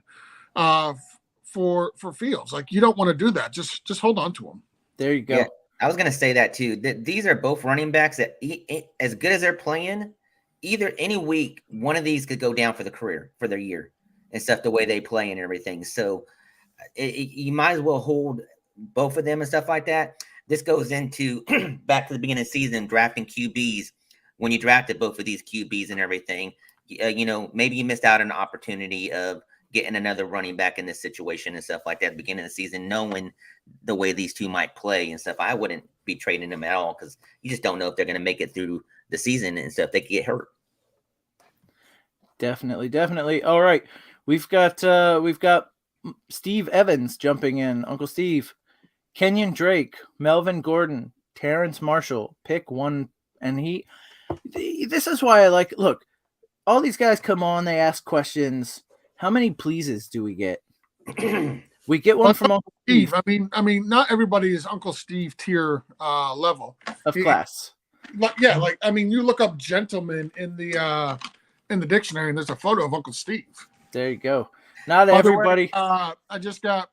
for Fields. Like, you don't want to do that. Just hold on to him. There you go. Yeah, I was going to say that too. These are both running backs that, as good as they're playing, either any week, one of these could go down for their year and stuff, the way they play and everything. So you might as well hold both of them and stuff like that. This goes into back to the beginning of the season, drafting QBs. When you drafted both of these QBs and everything, maybe you missed out on an opportunity of getting another running back in this situation and stuff like that at the beginning of the season, knowing the way these two might play and stuff. I wouldn't be trading them at all because you just don't know if they're going to make it through the season and stuff. They could get hurt. Definitely. All right. We've got Steve Evans jumping in. Uncle Steve, Kenyon Drake, Melvin Gordon, Terrence Marshall, pick one. And this is why I like, look, all these guys come on, they ask questions. How many pleases do we get? We get one from Uncle Steve. I mean, not everybody is Uncle Steve tier level of class. You look up gentleman in the dictionary, and there's a photo of Uncle Steve. There you go. Not everybody. I just got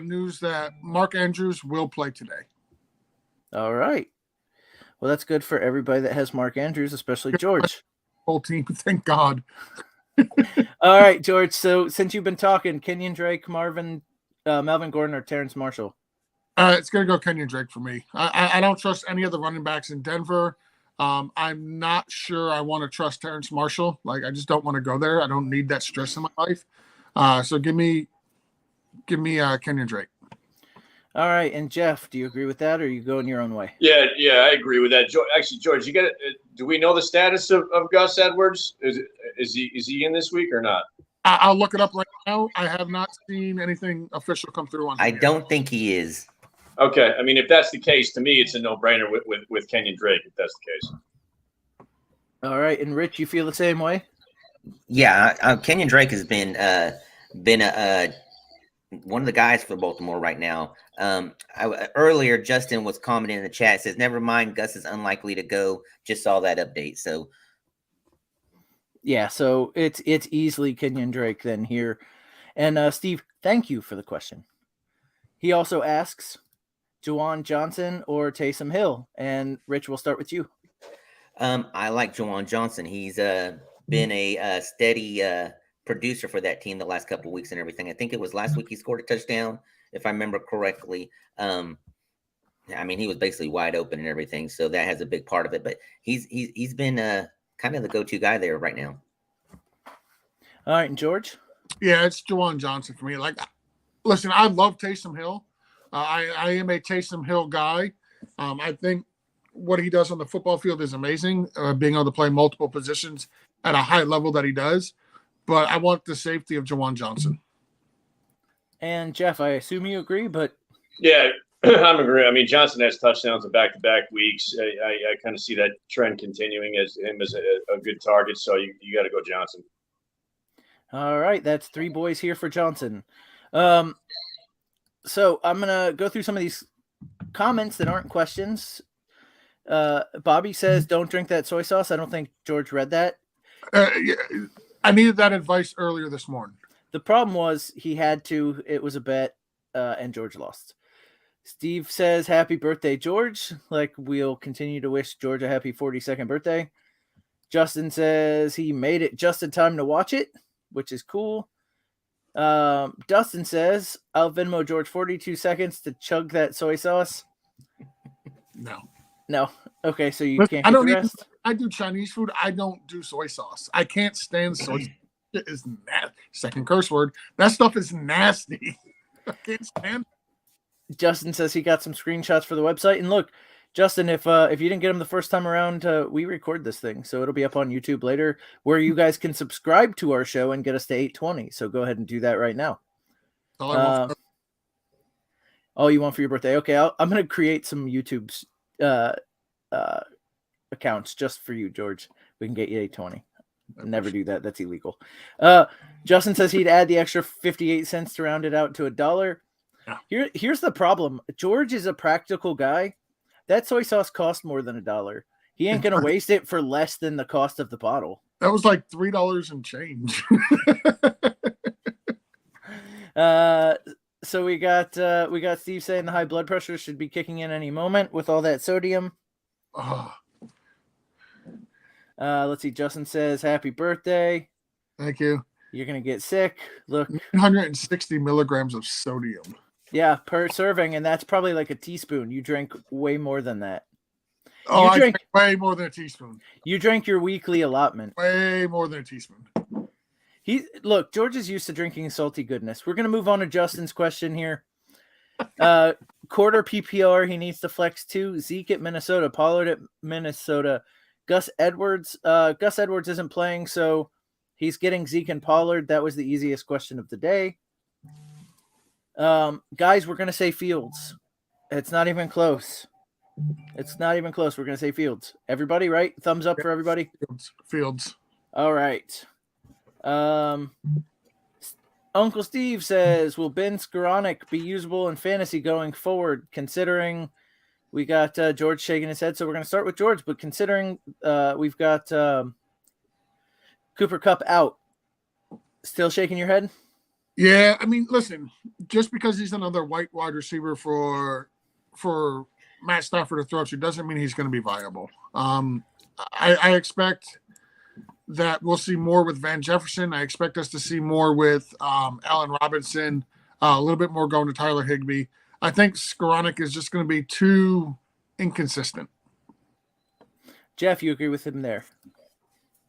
news that Mark Andrews will play today. All right. Well, that's good for everybody that has Mark Andrews, especially George. Whole team, thank God. All right, George. So since you've been talking, Kenyon Drake, Melvin Gordon, or Terrence Marshall? It's going to go Kenyon Drake for me. I don't trust any of the running backs in Denver. I'm not sure I want to trust Terrence Marshall. Like, I just don't want to go there. I don't need that stress in my life. So give me Kenyon Drake. All right, and Jeff, do you agree with that, or are you going your own way? Yeah, I agree with that. Actually, George, you got it. Do we know the status of Gus Edwards? Is he in this week or not? I'll look it up right now. I have not seen anything official come through on him. I don't think he is. Okay, I mean, if that's the case, to me, it's a no-brainer with Kenyon Drake. If that's the case. All right, and Rich, you feel the same way? Yeah, Kenyon Drake has been one of the guys for Baltimore right now. Earlier, Justin was commenting in the chat, says, never mind, Gus is unlikely to go. Just saw that update. So yeah, so it's easily Kenyon Drake then here. And Steve, thank you for the question. He also asks, Juwan Johnson or Taysom Hill? And Rich, we'll start with you. I like Juwan Johnson. He's been a steady producer for that team the last couple of weeks and everything. I think it was last week he scored a touchdown, if I remember correctly. He was basically wide open and everything, so that has a big part of it. But he's been kind of the go-to guy there right now. All right, and George? Yeah, it's Juwan Johnson for me. Like, listen, I love Taysom Hill. I am a Taysom Hill guy. I think what he does on the football field is amazing, being able to play multiple positions at a high level that he does. But I want the safety of Juwan Johnson. And Jeff, I assume you agree, but yeah, I'm agreeing. I mean, Johnson has touchdowns in back-to-back weeks. I kind of see that trend continuing as him as a good target. So you got to go Johnson. All right, that's three boys here for Johnson. So I'm gonna go through some of these comments that aren't questions. Bobby says, "Don't drink that soy sauce." I don't think George read that. Yeah, I needed that advice earlier this morning. The problem was he had to. It was a bet, and George lost. Steve says, "Happy birthday, George." Like, we'll continue to wish George a happy 42nd birthday. Justin says he made it just in time to watch it, which is cool. Dustin says, I'll Venmo George 42 seconds to chug that soy sauce. No. Okay, so you can't get the rest? I do Chinese food. I don't do soy sauce. I can't stand soy sauce. It is nasty. Second curse word. That stuff is nasty. I can't stand it. Justin says he got some screenshots for the website. And look, Justin, if you didn't get them the first time around, we record this thing, so it'll be up on YouTube later, where you guys can subscribe to our show and get us to 820. So go ahead and do that right now. Oh, you want for your birthday? Okay, I'm going to create some YouTube's accounts just for you, George. We can get you 820. Never do that. That's illegal. Justin says he'd add the extra 58 cents to round it out to $1. Yeah. Here's the problem. George is a practical guy. That soy sauce costs more than $1. He ain't going to waste it for less than the cost of the bottle. That was like $3 and change. So we got Steve saying the high blood pressure should be kicking in any moment with all that sodium. Oh. Let's see. Justin says happy birthday. Thank you. You're gonna get sick. Look, 160 milligrams of sodium. Yeah, per serving, and that's probably like a teaspoon. You drink way more than that. Oh, I drink way more than a teaspoon. You drank your weekly allotment. Way more than a teaspoon. Look, George is used to drinking salty goodness. We're going to move on to Justin's question here. Quarter PPR, he needs to flex 2. Zeke at Minnesota, Pollard at Minnesota. Gus Edwards isn't playing, so he's getting Zeke and Pollard. That was the easiest question of the day. Guys, we're going to say Fields. It's not even close. We're going to say Fields. Everybody, right? Thumbs up for everybody? Fields. All right. Uncle Steve says, will Ben Skoranek be usable in fantasy going forward, considering we got George shaking his head, so we're going to start with George, but considering we've got Cooper Kupp out, still shaking your head? Yeah, I mean, listen, just because he's another white wide receiver for Matt Stafford to throw to doesn't mean he's going to be viable. I expect that we'll see more with Van Jefferson. I expect us to see more with Allen Robinson, a little bit more going to Tyler Higbee. I think Skoranek is just going to be too inconsistent. Jeff, you agree with him there?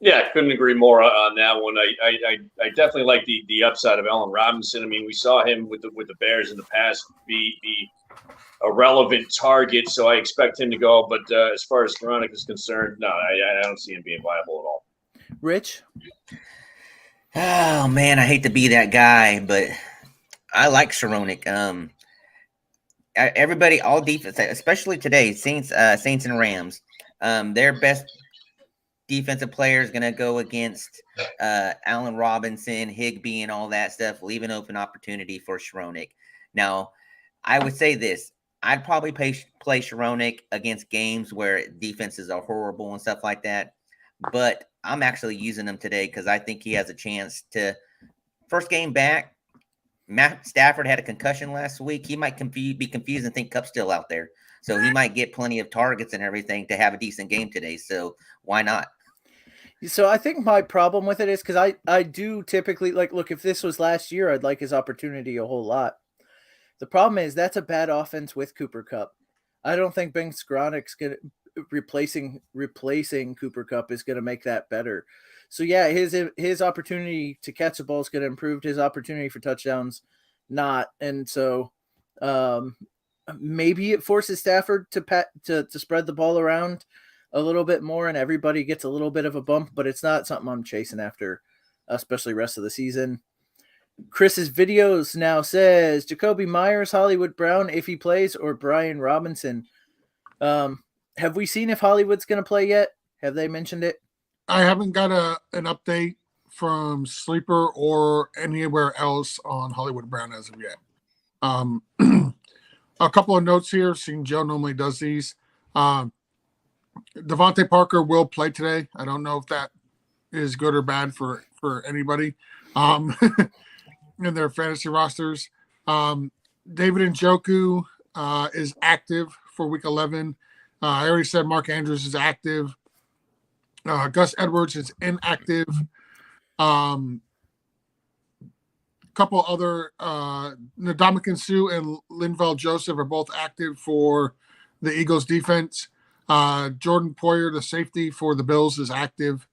Yeah, I couldn't agree more on that one. I definitely like the upside of Allen Robinson. I mean, we saw him with the Bears in the past be a relevant target, so I expect him to go. But as far as Skoranek is concerned, no, I don't see him being viable at all. Rich? Oh man, I hate to be that guy, but I like Skoranek. Everybody, all defense, especially today, Saints and Rams, their best defensive player is going to go against Allen Robinson, Higbee, and all that stuff, leaving open opportunity for Skoranek. Now, I would say this. I'd probably play Skoranek against games where defenses are horrible and stuff like that. But I'm actually using him today because I think he has a chance to – first game back, Matt Stafford had a concussion last week. He might be confused and think Kupp's still out there. So he might get plenty of targets and everything to have a decent game today. So why not? So I think my problem with it is because I do typically – like, look, if this was last year, I'd like his opportunity a whole lot. The problem is that's a bad offense with Cooper Kupp. I don't think Ben Skoranek's going to – replacing Cooper Kupp is going to make that better. So yeah, his opportunity to catch the ball is going to improve. His opportunity for touchdowns, not. And so maybe it forces Stafford to spread the ball around a little bit more, and everybody gets a little bit of a bump. But it's not something I'm chasing after, especially rest of the season. Chris's videos now says Jacoby Myers, Hollywood Brown if he plays, or Brian Robinson. Have we seen if Hollywood's going to play yet? Have they mentioned it? I haven't got an update from Sleeper or anywhere else on Hollywood Brown as of yet. A couple of notes here. Seeing Joe normally does these. Devontae Parker will play today. I don't know if that is good or bad for anybody in their fantasy rosters. David Njoku is active for Week 11. I already said Mark Andrews is active. Gus Edwards is inactive. Couple other Ndamukong Suh and Linval Joseph are both active for the Eagles defense. Jordan Poyer, the safety for the Bills, is active,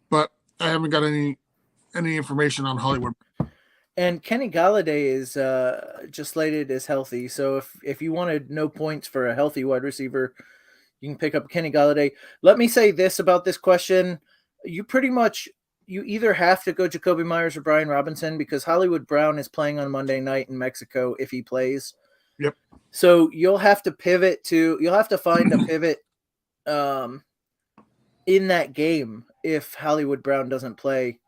but I haven't got any information on Hollywood. And Kenny Galladay is just slated as healthy. So if you wanted no points for a healthy wide receiver, you can pick up Kenny Galladay. Let me say this about this question. You either have to go Jacoby Myers or Brian Robinson because Hollywood Brown is playing on Monday night in Mexico if he plays. Yep. So you'll have to find a pivot in that game if Hollywood Brown doesn't play.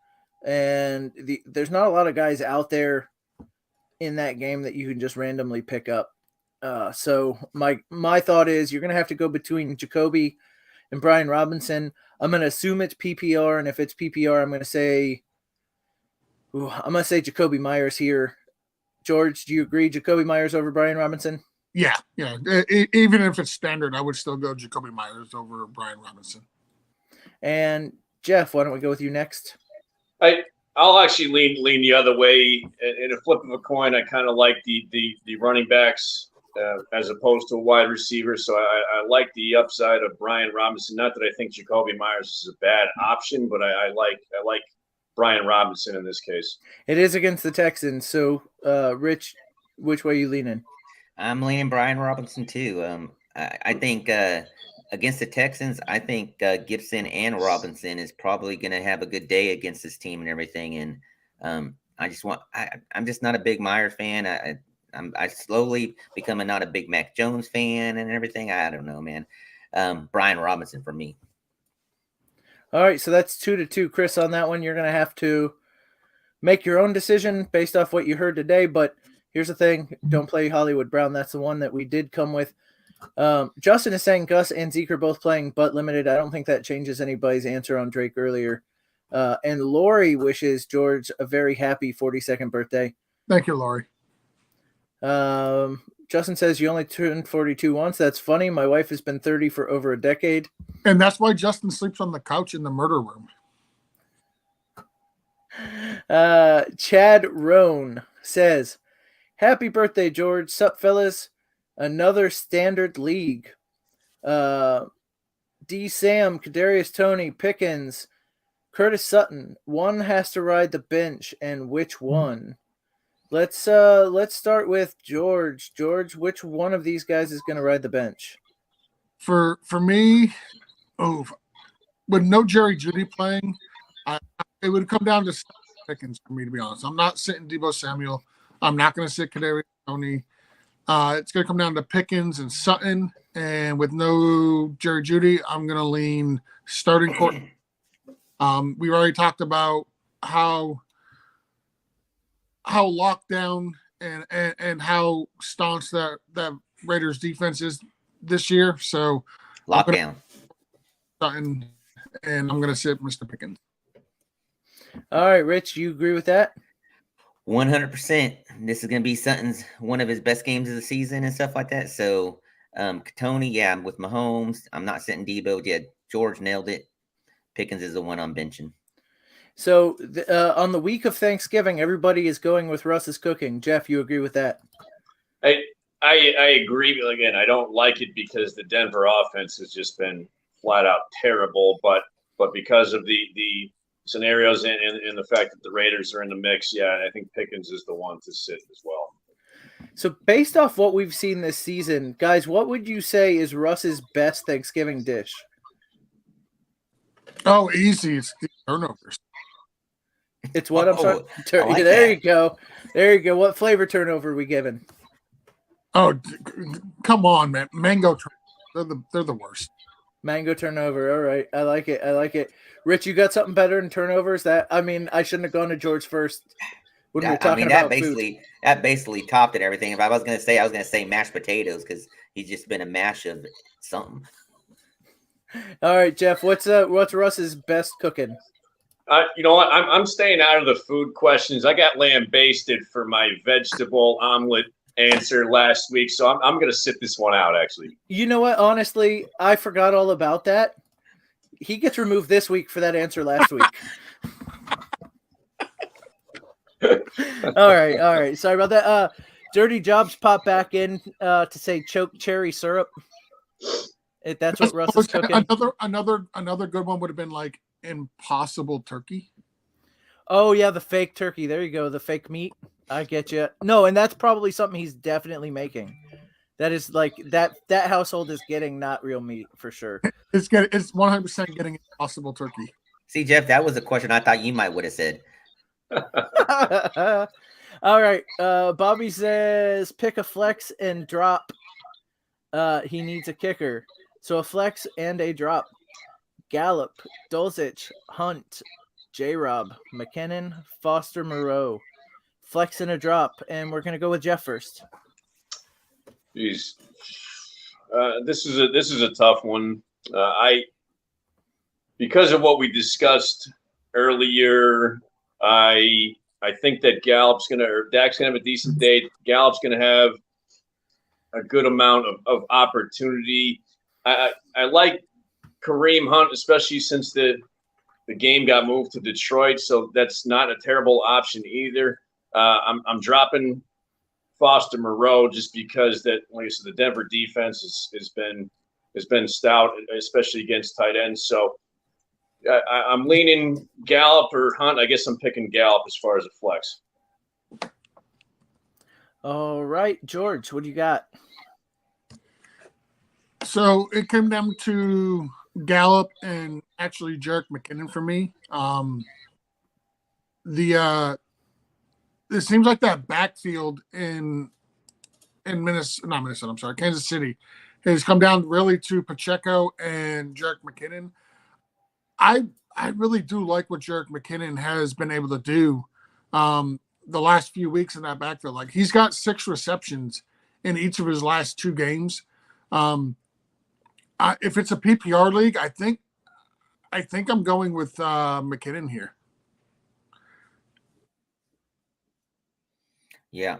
And there's not a lot of guys out there in that game that you can just randomly pick up. So my thought is you're going to have to go between Jacoby and Brian Robinson. I'm going to assume it's PPR, and if it's PPR, I'm going to say Jacoby Myers here. George, do you agree Jacoby Myers over Brian Robinson? Yeah. Even if it's standard, I would still go Jacoby Myers over Brian Robinson. And Jeff, why don't we go with you next? I'll actually lean the other way. In a flip of a coin, I kind of like the running backs as opposed to a wide receiver. So I like the upside of Brian Robinson. Not that I think Jacoby Myers is a bad option, but I like Brian Robinson in this case. It is against the Texans. So, Rich, which way are you leaning? I'm leaning Brian Robinson too. I think against the Texans, I think Gibson and Robinson is probably going to have a good day against this team and everything. And I'm just not a big Myers fan. I slowly becoming not a big Mac Jones fan and everything. I don't know, man. Brian Robinson for me. All right, so that's 2-2. Chris, on that one, you're going to have to make your own decision based off what you heard today. But here's the thing. Don't play Hollywood Brown. That's the one that we did come with. Justin is saying Gus and Zeke are both playing but limited. I don't think that changes anybody's answer on Drake earlier. And Lori wishes George a very happy 42nd birthday. Thank you, Lori. Justin says you only turned 42 once. That's funny. My wife has been 30 for over a decade. And that's why Justin sleeps on the couch in the murder room. Chad Roan says, happy birthday, George. Sup, fellas? Another standard league. D. Sam, Kadarius Toney, Pickens, Curtis Sutton. One has to ride the bench, and which one? Let's start with George. George, which one of these guys is going to ride the bench? For me, with no Jerry Jeudy playing, it would come down to Pickens for me, to be honest. I'm not sitting Deebo Samuel. I'm not going to sit Kadarius Toney. It's going to come down to Pickens and Sutton. And with no Jerry Jeudy, I'm going to lean starting court. We already talked about how locked down and how staunch that Raiders defense is this year. So lockdown. Sutton, and I'm going to sit Mr. Pickens. All right, Rich, you agree with that? 100%. This is going to be Sutton's one of his best games of the season and stuff like that. So, Tony, yeah, I'm with Mahomes. I'm not sitting Debo. Yeah, George nailed it. Pickens is the one I'm benching. So, on the week of Thanksgiving, everybody is going with Russ's cooking. Jeff, you agree with that? I agree. Again, I don't like it because the Denver offense has just been flat out terrible. But because of the scenarios and the fact that the Raiders are in the mix, yeah, I think Pickens is the one to sit as well. So based off what we've seen this season, guys, what would you say is Russ's best Thanksgiving dish? Oh, easy. It's the turnovers. It's what I'm sorry. Like there that. you go. There you go. What flavor turnover are we giving? Oh, come on, man. Mango turnovers. They're the worst. Mango turnover. All right. I like it. Rich, you got something better than turnovers? I shouldn't have gone to George first when we were talking about food. That basically topped it everything. If I was gonna say mashed potatoes because he's just been a mash of something. All right, Jeff, what's Russ's best cooking? You know what? I'm staying out of the food questions. I got lamb basted for my vegetable omelet answer last week, so I'm going to sit this one out, actually. You know what? Honestly, I forgot all about that. He gets removed this week for that answer last week. All right. Sorry about that. Dirty Jobs pop back in to say choke cherry syrup. If that's what Russ is cooking. Another good one would have been like Impossible Turkey. Oh yeah, the fake turkey. There you go. The fake meat. I get you. No, and that's probably something he's definitely making. That is like that household is getting not real meat for sure. It's 100% getting Impossible Turkey. See, Jeff, that was a question I thought you might would have said. All right. Bobby says pick a flex and drop. He needs a kicker. So a flex and a drop. Gallup, Dulcich, Hunt, J-Rob, McKinnon, Foster, Moreau. Flex and a drop. And we're going to go with Jeff first. Jeez. This is a tough one. Because of what we discussed earlier, I think that Dak's gonna have a decent day. Gallup's gonna have a good amount of opportunity. I like Kareem Hunt, especially since the game got moved to Detroit, so that's not a terrible option either. I'm dropping Foster Moreau just because that, like I said, the Denver defense has been stout, especially against tight ends. So I'm leaning Gallup or Hunt. I guess I'm picking Gallup as far as a flex. All right, George, what do you got? So it came down to Gallup and actually Jerick McKinnon for me. It seems like that backfield in Kansas City has come down really to Pacheco and Jerick McKinnon. I really do like what Jerick McKinnon has been able to do the last few weeks in that backfield. Like, he's got 6 receptions in each of his last 2 games. If it's a PPR league, I think I'm going with McKinnon here. Yeah,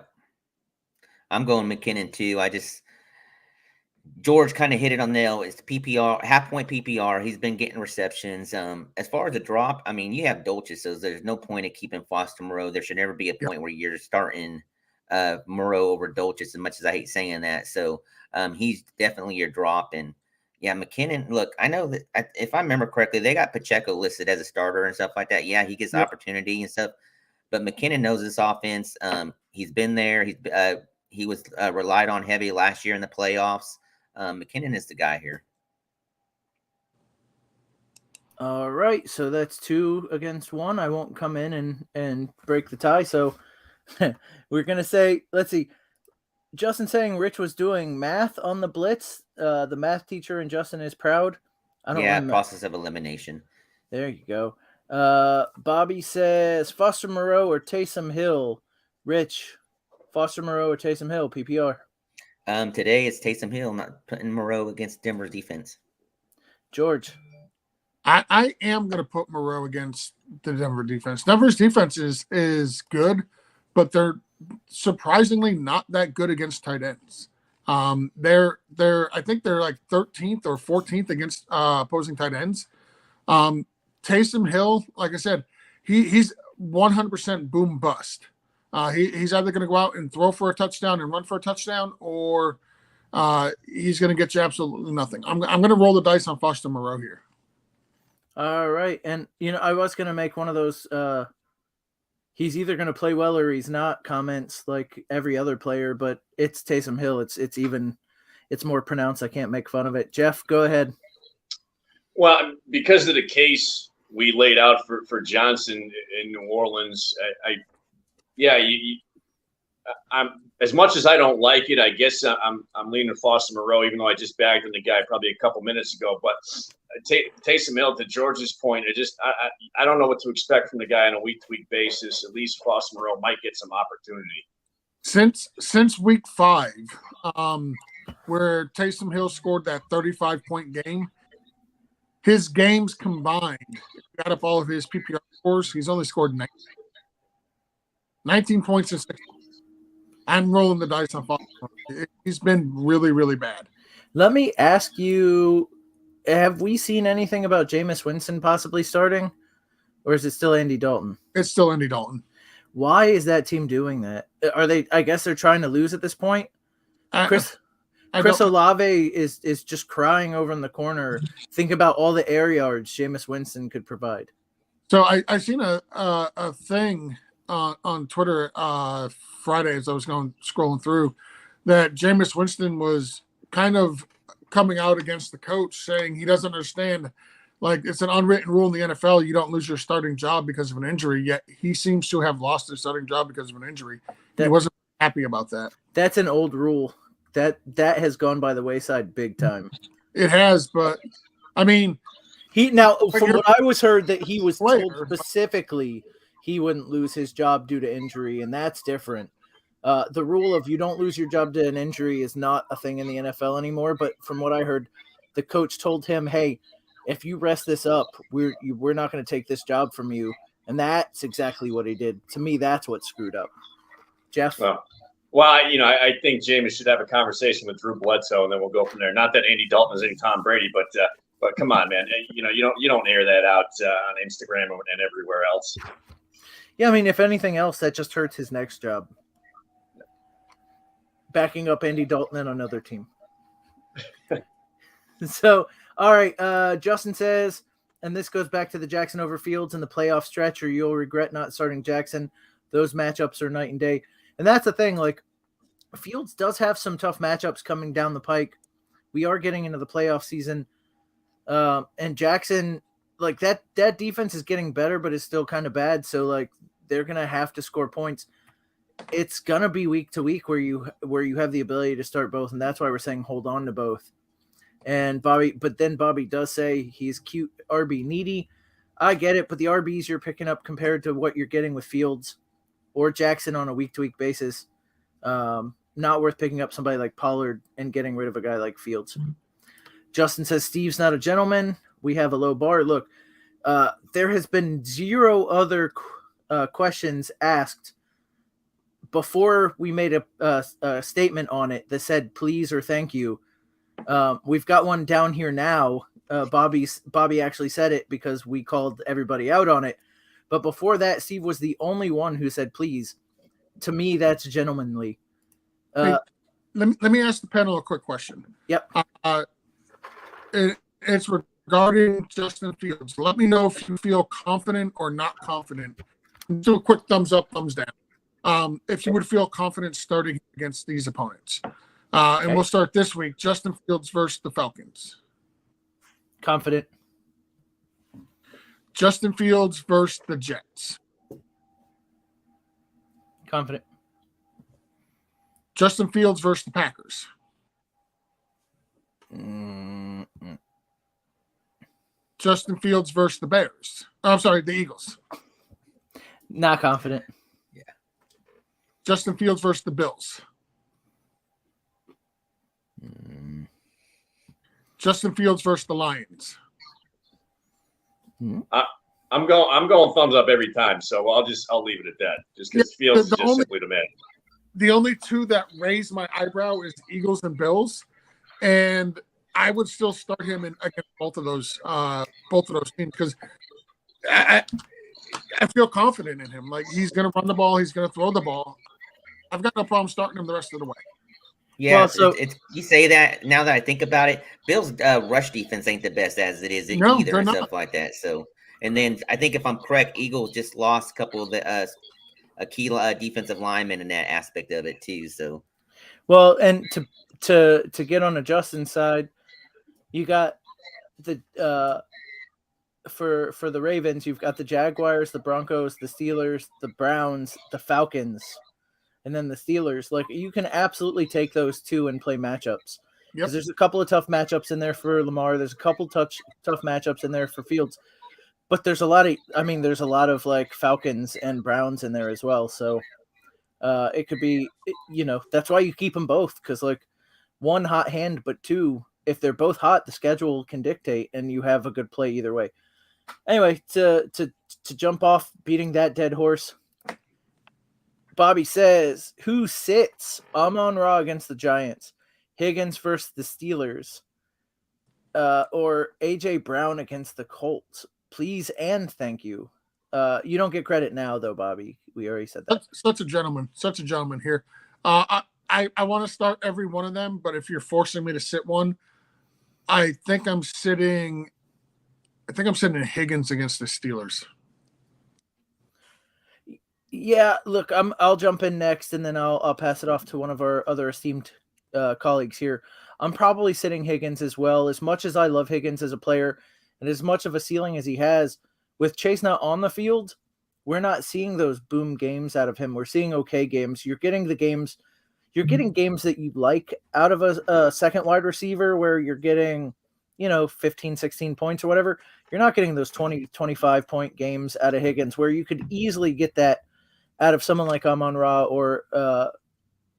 I'm going McKinnon too. George kind of hit it on the nail. It's the PPR, half point PPR. He's been getting receptions. As far as the drop, I mean, you have Dulcich, so there's no point in keeping Foster Moreau. There should never be a point where you're starting Moreau over Dulcich, as much as I hate saying that. So he's definitely your drop. And yeah, McKinnon, look, I know that if I remember correctly, they got Pacheco listed as a starter and stuff like that. Yeah, he gets opportunity and stuff. But McKinnon knows this offense. He's been there. He was relied on heavy last year in the playoffs. McKinnon is the guy here. All right, so that's 2 against 1. I won't come in and break the tie. So we're gonna say, let's see. Justin saying Rich was doing math on the blitz. The math teacher and Justin is proud. I don't remember. Process of elimination. There you go. Bobby says Foster Moreau or Taysom Hill. Rich, Foster Moreau or Taysom Hill, PPR. Today it's Taysom Hill, not putting Moreau against Denver's defense. George. I am going to put Moreau against the Denver defense. Denver's defense is good, but they're surprisingly not that good against tight ends. I think they're like 13th or 14th against opposing tight ends. Taysom Hill, like I said, he's 100% boom bust. He's either going to go out and throw for a touchdown and run for a touchdown, or he's going to get you absolutely nothing. I'm going to roll the dice on Foster Moreau here. All right, and I was going to make one of those. He's either going to play well or he's not comments like every other player, but it's Taysom Hill. It's more pronounced. I can't make fun of it. Jeff, go ahead. Well, because of the case we laid out for Johnson in New Orleans, I'm as much as I don't like it, I guess I'm leaning Foster Moreau, even though I just bagged on the guy probably a couple minutes ago. But Taysom Hill, to George's point, I don't know what to expect from the guy on a week-to-week basis. At least Foster Moreau might get some opportunity. Since week 5, where Taysom Hill scored that 35-point game, his games combined, got up all of his PPR scores, he's only scored 19 points in 6 games. I'm rolling the dice on Foster. He's been really, really bad. Let me ask you, have we seen anything about Jameis Winston possibly starting, or is it still Andy Dalton? It's still Andy Dalton. Why is that team doing that? Are they? I guess they're trying to lose at this point. Chris Olave is just crying over in the corner. Think about all the air yards Jameis Winston could provide. So I seen a thing on Twitter Friday as I was scrolling through that Jameis Winston was kind of coming out against the coach, saying he doesn't understand Like, it's an unwritten rule in the NFL. You don't lose your starting job because of an injury. Yet he seems to have lost his starting job because of an injury. He wasn't happy about that. That's an old rule. That has gone by the wayside big time. It has, but I mean, from what I was heard, that he was told specifically he wouldn't lose his job due to injury, and that's different. The rule of you don't lose your job to an injury is not a thing in the NFL anymore. But from what I heard, the coach told him, "Hey, if you rest this up, we're not going to take this job from you." And that's exactly what he did. To me, that's what screwed up. Jeff? Well, I think Jameis should have a conversation with Drew Bledsoe, and then we'll go from there. Not that Andy Dalton is any Tom Brady, but come on, man. You don't air that out on Instagram and everywhere else. Yeah, I mean, if anything else, that just hurts his next job. Backing up Andy Dalton and another team. So, all right. Justin says, and this goes back to the Jackson over Fields in the playoff stretch, or you'll regret not starting Jackson. Those matchups are night and day. And that's the thing. Like, Fields does have some tough matchups coming down the pike. We are getting into the playoff season. And Jackson, like, that defense is getting better, but it's still kind of bad. So, like, they're going to have to score points. It's going to be week to week where you have the ability to start both. And that's why we're saying hold on to both. And Bobby does say he's cute RB needy. I get it, but the RBs you're picking up compared to what you're getting with Fields or Jackson on a week to week basis, not worth picking up somebody like Pollard and getting rid of a guy like Fields. Justin says Steve's not a gentleman. We have a low bar. Look, there has been zero other questions asked before we made a statement on it that said please or thank you. We've got one down here now. Bobby actually said it because we called everybody out on it. But before that, Steve was the only one who said please. To me, that's gentlemanly. Let me ask the panel a quick question. Yep. It's regarding Justin Fields. Let me know if you feel confident or not confident. Do a quick thumbs up, thumbs down. If you would feel confident starting against these opponents. And we'll start this week. Justin Fields versus the Falcons. Confident. Justin Fields versus the Jets. Confident. Justin Fields versus the Packers. Justin Fields versus the Bears. I'm sorry, the Eagles. Not confident. Yeah. Justin Fields versus the Bills. Justin Fields versus the Lions. I'm going thumbs up every time, so I'll leave it at that. Just because Fields is just simply the man. The only two that raise my eyebrow is Eagles and Bills, and I would still start him against both of those teams because I feel confident in him. Like, he's going to run the ball, he's going to throw the ball. I've got no problem starting him the rest of the way. Yeah, well, it's you say that now that I think about it, Bills' rush defense ain't the best as it is either and stuff like that. So, and then I think if I'm correct, Eagles just lost a couple of the a key defensive lineman in that aspect of it too. So, well, and to get on a Justin's side, you got the for the Ravens, you've got the Jaguars, the Broncos, the Steelers, the Browns, the Falcons. And then the Steelers, like, you can absolutely take those two and play matchups. Because there's a couple of tough matchups in there for Lamar. There's a couple tough matchups in there for Fields. But there's a lot of like Falcons and Browns in there as well. So it could be, that's why you keep them both. Because like one hot hand, but two, if they're both hot, the schedule can dictate and you have a good play either way. Anyway, to jump off beating that dead horse. Bobby says, who sits Amon-Ra against the Giants? Higgins versus the Steelers, or A.J. Brown against the Colts? Please and thank you. You don't get credit now, though, Bobby. We already said that. Such a gentleman here. I want to start every one of them, but if you're forcing me to sit one, I think I'm sitting Higgins against the Steelers. Yeah, look, I'll jump in next, and then I'll pass it off to one of our other esteemed colleagues here. I'm probably sitting Higgins as well. As much as I love Higgins as a player, And as much of a ceiling as he has, with Chase not on the field, we're not seeing those boom games out of him. We're seeing okay games. You're getting games that you like out of a second wide receiver where you're getting, 15, 16 points or whatever. You're not getting those 20, 25 point games out of Higgins where you could easily get that out of someone like Amon-Ra or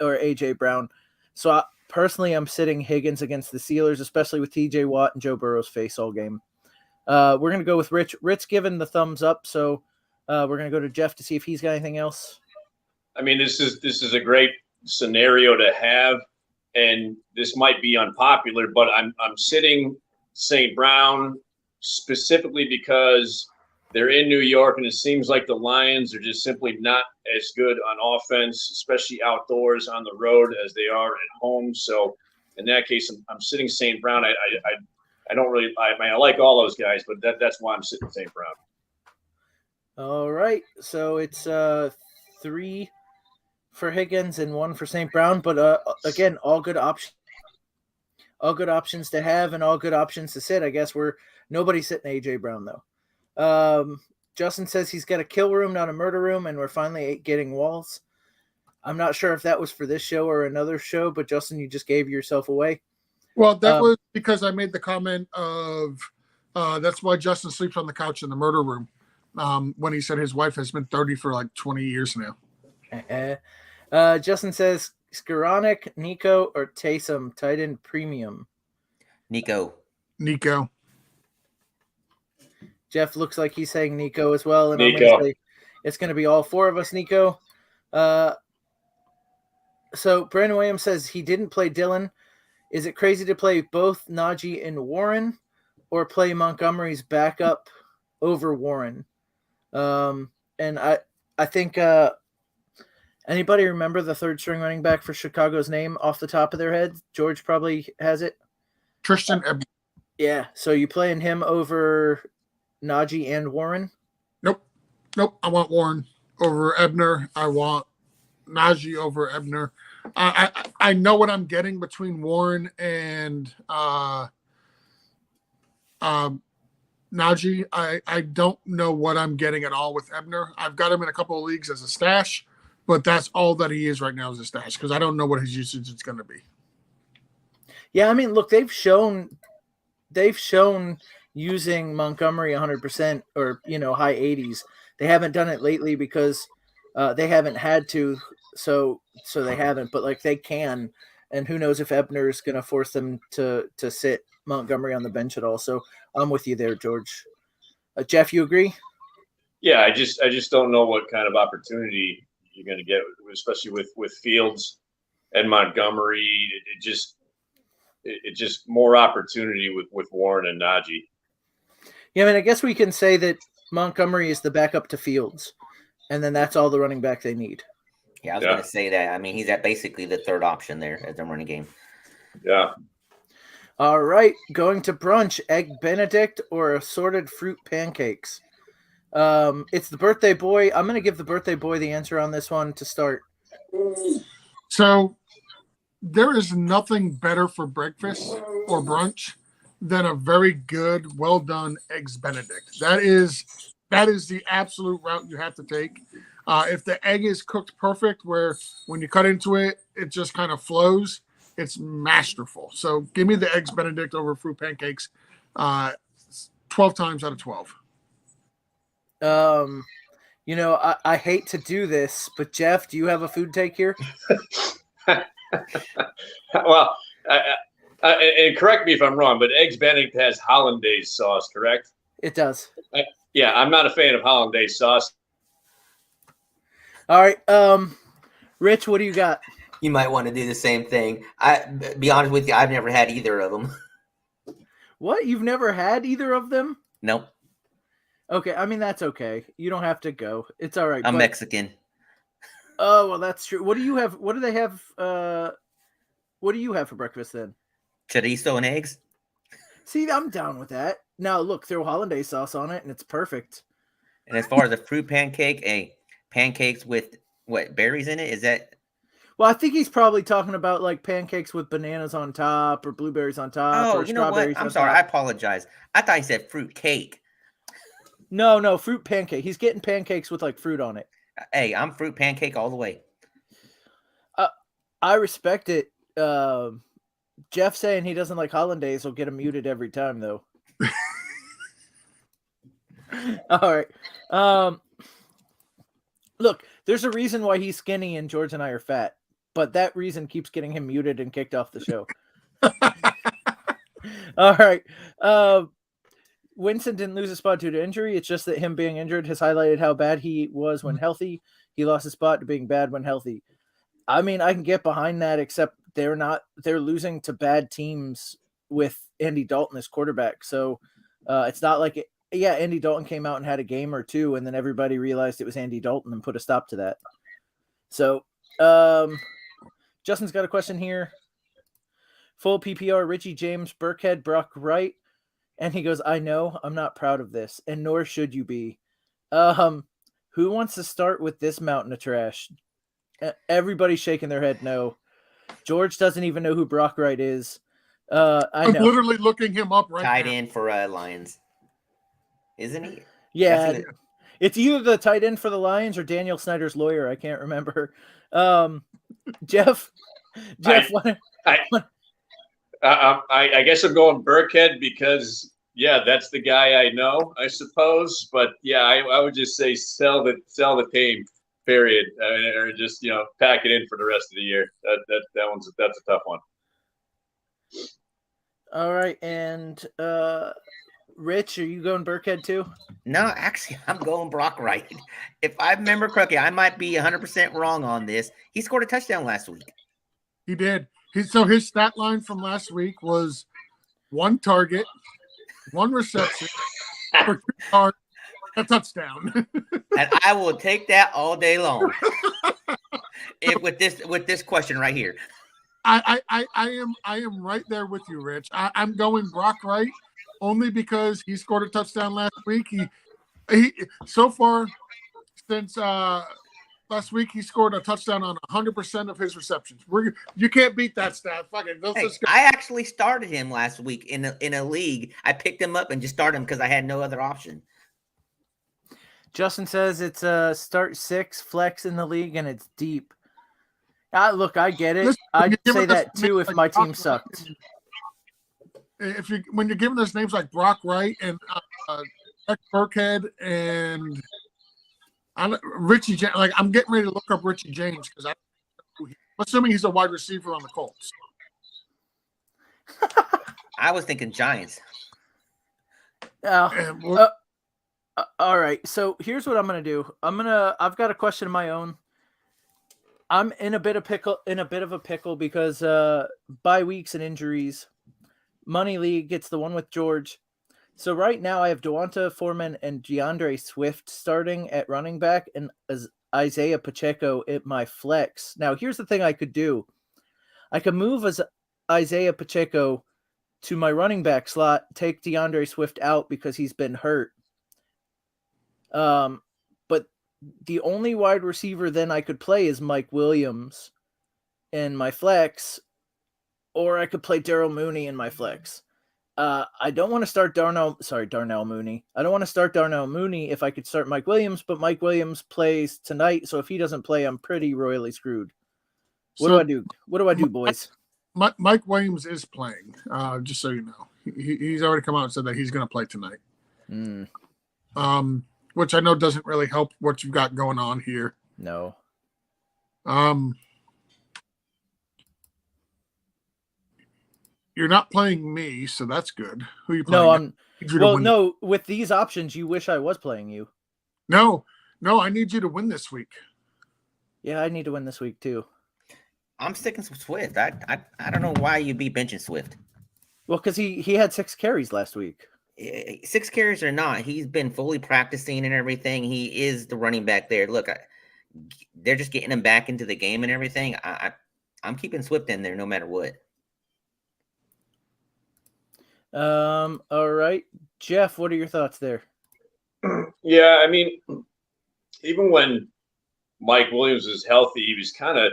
A.J. Brown. So personally, I'm sitting Higgins against the Steelers, especially with T.J. Watt and Joe Burrow's face all game. We're going to go with Rich. Rich given the thumbs up, so we're going to go to Jeff to see if he's got anything else. I mean, this is a great scenario to have, and this might be unpopular, but I'm sitting St. Brown specifically because they're in New York, and it seems like the Lions are just simply not as good on offense, especially outdoors on the road, as they are at home. So in that case, I'm sitting St. Brown. I don't really – I like all those guys, but that's why I'm sitting St. Brown. All right. So it's 3 for Higgins and 1 for St. Brown. But, again, all good options. All good options to have and all good options to sit. I guess nobody's sitting A.J. Brown, though. Justin says he's got a kill room, not a murder room, and we're finally getting walls. I'm not sure if that was for this show or another show, but Justin, you just gave yourself away. Well, that was because I made the comment of that's why Justin sleeps on the couch in the murder room when he said his wife has been 30 for like 20 years now. Justin says Skoranek, Nico, or Taysom, tight end premium. Nico. Jeff looks like he's saying Nico as well, and Nico. I'm going to say it's going to be all 4 of us, Nico. So Brandon Williams says he didn't play Dylan. Is it crazy to play both Najee and Warren, or play Montgomery's backup over Warren? And I think anybody remember the third string running back for Chicago's name off the top of their head? George probably has it. Tristan Ebner. Yeah, so you playing him over Najee and Warren? Nope. I want Warren over Ebner. I want Najee over Ebner. I know what I'm getting between Warren and Najee. I don't know what I'm getting at all with Ebner. I've got him in a couple of leagues as a stash, but that's all that he is right now as a stash because I don't know what his usage is going to be. Yeah, I mean, look, they've shown using Montgomery 100% or high 80s. They haven't done it lately because they haven't had to, so they haven't. But like they can, and who knows if Ebner is going to force them to sit Montgomery on the bench at all. So I'm with you there, George. Jeff, you agree? Yeah, I just don't know what kind of opportunity you're going to get, especially with Fields and Montgomery. It just more opportunity with Warren and Najee. Yeah, I mean, I guess we can say that Montgomery is the backup to Fields, and then that's all the running back they need. Yeah, I was going to say that. I mean, he's at basically the third option there as a running game. Yeah. All right, going to brunch, Egg Benedict or assorted fruit pancakes. It's the birthday boy. I'm going to give the birthday boy the answer on this one to start. So there is nothing better for breakfast or brunch than a very good, well-done Eggs Benedict. That is the absolute route you have to take. If the egg is cooked perfect, where when you cut into it, it just kind of flows, it's masterful. So give me the Eggs Benedict over fruit pancakes 12 times out of 12. I hate to do this, but Jeff, do you have a food take here? Well, and correct me if I'm wrong, but Eggs Benedict has hollandaise sauce, correct? It does. Yeah, I'm not a fan of hollandaise sauce. All right, Rich, what do you got? You might want to do the same thing. Be honest with you, I've never had either of them. What? You've never had either of them? Nope. Okay, I mean that's okay. You don't have to go. It's all right. I'm Mexican. Oh well, that's true. What do you have? What do they have? What do you have for breakfast then? Chorizo and eggs. See, I'm down with that. Now look, throw hollandaise sauce on it, and it's perfect. And as far as a fruit pancake, pancakes with what berries in it? Is that? Well, I think he's probably talking about like pancakes with bananas on top or blueberries on top Oh, or you know what? strawberries I'm on sorry. top. I apologize. I thought he said fruit cake. No, fruit pancake. He's getting pancakes with like fruit on it. Hey, I'm fruit pancake all the way. I respect it. Jeff saying he doesn't like hollandaise will get him muted every time, though. All right. Look, there's a reason why he's skinny and George and I are fat, but that reason keeps getting him muted and kicked off the show. All right. Winston didn't lose a spot due to injury. It's just that him being injured has highlighted how bad he was when healthy. He lost his spot to being bad when healthy. I mean, I can get behind that, except they're losing to bad teams with Andy Dalton as quarterback. So it's not like Andy Dalton came out and had a game or two, and then everybody realized it was Andy Dalton and put a stop to that. So Justin's got a question here. Full PPR, Richie James, Burkhead, Brock Wright. And he goes, I know, I'm not proud of this, and nor should you be. Who wants to start with this mountain of trash? Everybody's shaking their head no. George doesn't even know who Brock Wright is. I'm literally looking him up right Tight now. end for Lions. Isn't he? Yeah. It's either the tight end for the Lions or Daniel Snyder's lawyer. I can't remember. Jeff, I guess I'm going Burkhead because, that's the guy I know, I suppose. But I would just say sell the team, period, or just pack it in for the rest of the year. That's a tough one. All right, and Rich, are you going Burkhead too? No, actually, I'm going Brock Wright. If I remember correctly, I might be 100% wrong on this. He scored a touchdown last week. He did. So his stat line from last week was 1 target, 1 reception for 2 yards, a touchdown. And I will take that all day long. with this question right here. I am right there with you, Rich. I'm going Brock Wright only because he scored a touchdown last week. He so far since last week he scored a touchdown on 100% of his receptions. You can't beat that stat. I actually started him last week in a league. I picked him up and just started him because I had no other option. Justin says it's start 6 flex in the league and it's deep. Look, I get it. I'd say that too if my team sucked. When you're giving us names like Brock Wright and Burkhead and Richie James, like I'm getting ready to look up Richie James because I'm assuming he's a wide receiver on the Colts. I was thinking Giants. All right, so here's what I'm gonna do. I've got a question of my own. I'm in a bit of a pickle because bye weeks and injuries. Money League gets the one with George. So right now I have Devonta Foreman and DeAndre Swift starting at running back and Isaiah Pacheco at my flex. Now here's the thing I could do. I could move as Isaiah Pacheco to my running back slot, take DeAndre Swift out because he's been hurt. But the only wide receiver then I could play is Mike Williams in my flex, or I could play Darnell Mooney in my flex. I don't want to start Darnell Mooney. I don't want to start Darnell Mooney if I could start Mike Williams, but Mike Williams plays tonight, so if he doesn't play, I'm pretty royally screwed. What do I do? What do I do, boys? Mike Williams is playing, just so you know. He's already come out and said that he's going to play tonight. Which I know doesn't really help what you've got going on here. No. You're not playing me, so that's good. Who are you playing? No, with these options, you wish I was playing you. No, I need you to win this week. Yeah, I need to win this week too. I'm sticking with Swift. I don't know why you'd be benching Swift. Well, because he had 6 carries last week. 6 carries or not, he's been fully practicing and everything. He is the running back there. Look, they're just getting him back into the game and everything. I'm keeping Swift in there no matter what. All right, Jeff, what are your thoughts there? Yeah, I mean, even when Mike Williams was healthy, he was kind of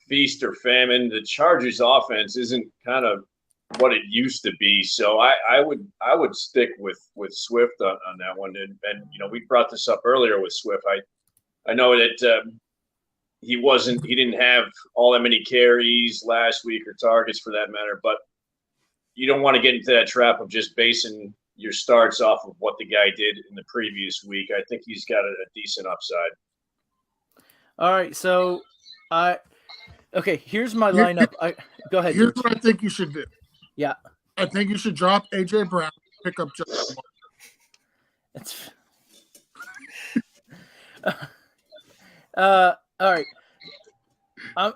feast or famine. The Chargers offense isn't kind of what it used to be. So I would stick with Swift on that one. And we brought this up earlier with Swift. I know that he didn't have all that many carries last week or targets for that matter, but you don't want to get into that trap of just basing your starts off of what the guy did in the previous week. I think he's got a decent upside. All right, so here's my lineup. Go ahead. Here's George. what I think you should do. Yeah, I think you should drop AJ Brown, pick up Joe. it's all right.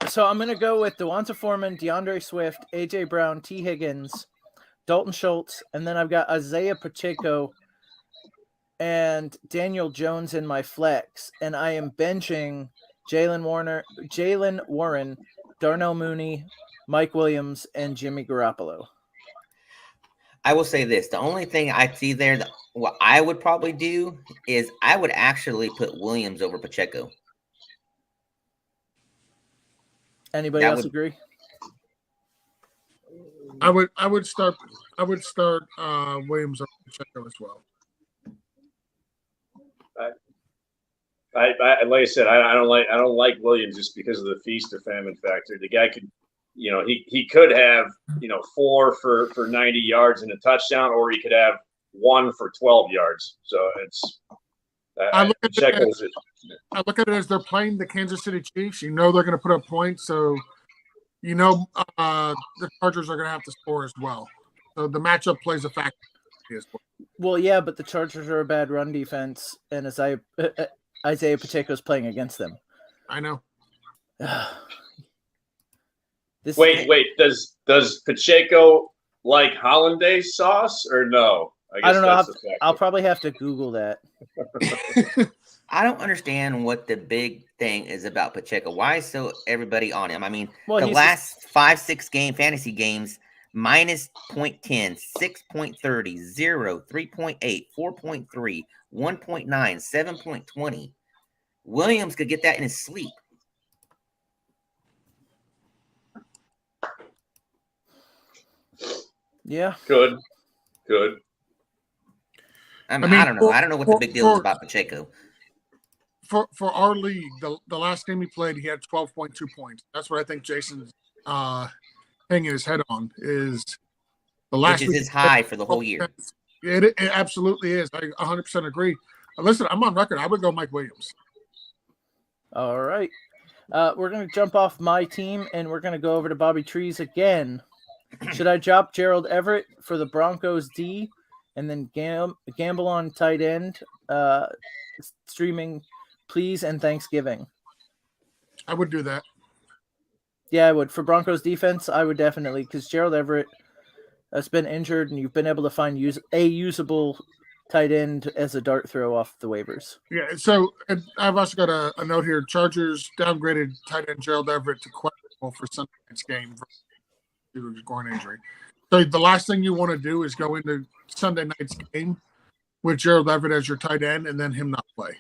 So I'm gonna go with Devonta Foreman, DeAndre Swift, AJ Brown, T. Higgins, Dalton Schultz, and then I've got Isaiah Pacheco and Daniel Jones in my flex, and I am benching Jalen Warren, Darnell Mooney, Mike Williams, and Jimmy Garoppolo. I will say this. The only thing I see there, what I would probably do is I would actually put Williams over Pacheco. Anybody else agree? I would start Williams over Pacheco as well. I like I said, I don't like Williams just because of the feast or famine factor. The guy could, he could have 4 for 90 yards and a touchdown, or he could have 1 for 12 yards. So it's I look at it as they're playing the Kansas City Chiefs. They're going to put up points, so the Chargers are going to have to score as well. So the matchup plays a factor as well. Well, yeah, but the Chargers are a bad run defense, and Isaiah Pacheco's playing against them. I know. Wait. Does Pacheco like hollandaise sauce or no? I don't know. I'll probably have to Google that. I don't understand what the big thing is about Pacheco. Why is everybody on him? I mean, the last 5-6 fantasy games, minus 0.10, 6.30, 0, 3.8, 4.3, 1.9, 7.20. Williams could get that in his sleep. Yeah. Good. I don't know. I don't know what the big deal is about Pacheco. For our league, the last game he played, he had 12.2 points. That's what I think Jason's hanging his head on is the last. Which is his high for the whole year. It absolutely is. I 100% agree. Listen, I'm on record. I would go Mike Williams. All right. We're going to jump off my team, and we're going to go over to Bobby Trees again. Should I drop Gerald Everett for the Broncos D and then gamble on tight end, streaming please and Thanksgiving? I would do that. Yeah, I would. For Broncos defense, I would definitely, because Gerald Everett has been injured, and you've been able to find a usable tight end as a dart throw off the waivers. Yeah, so I've also got a note here. Chargers downgraded tight end Gerald Everett to questionable for Sunday night's game due to groin injury. So the last thing you want to do is go into Sunday night's game with Gerald Everett as your tight end and then him not play.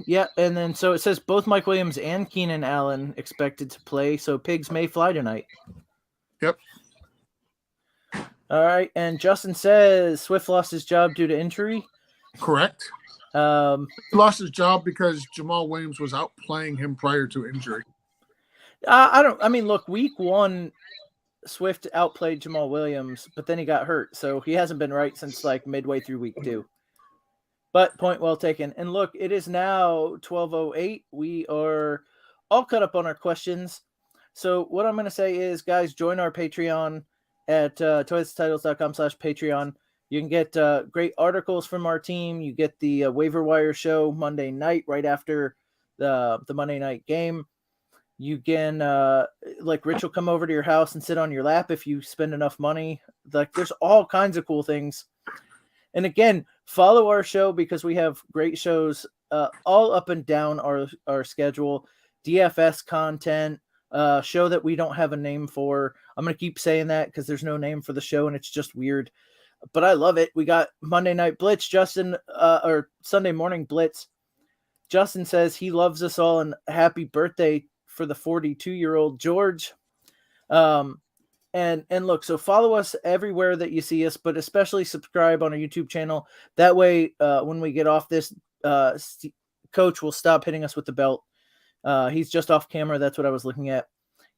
Yeah, and then so it says both Mike Williams and Keenan Allen expected to play, so Pigs may fly tonight. Yep. All right, and Justin says Swift lost his job due to injury. Correct. He lost his job because Jamal Williams was out playing him prior to injury. Look, week 1, Swift outplayed Jamal Williams, but then he got hurt, so he hasn't been right since like midway through week 2. But point well taken. And look, it is now 12:08. We are all caught up on our questions. So what I'm going to say is, guys, join our Patreon at toystitles.com/Patreon. You can get great articles from our team. You get the waiver wire show Monday night right after the Monday night game. You can, Rich will come over to your house and sit on your lap if you spend enough money. Like, there's all kinds of cool things. And again, follow our show because we have great shows all up and down our schedule. DFS content, show that we don't have a name for. I'm going to keep saying that because there's no name for the show and it's just weird. But I love it. We got Monday Night Blitz, Justin, or Sunday Morning Blitz. Justin says he loves us all and happy birthday for the 42-year-old George. And look, so follow us everywhere that you see us, but especially subscribe on our YouTube channel. That way, when we get off this, Coach will stop hitting us with the belt. He's just off camera. That's what I was looking at,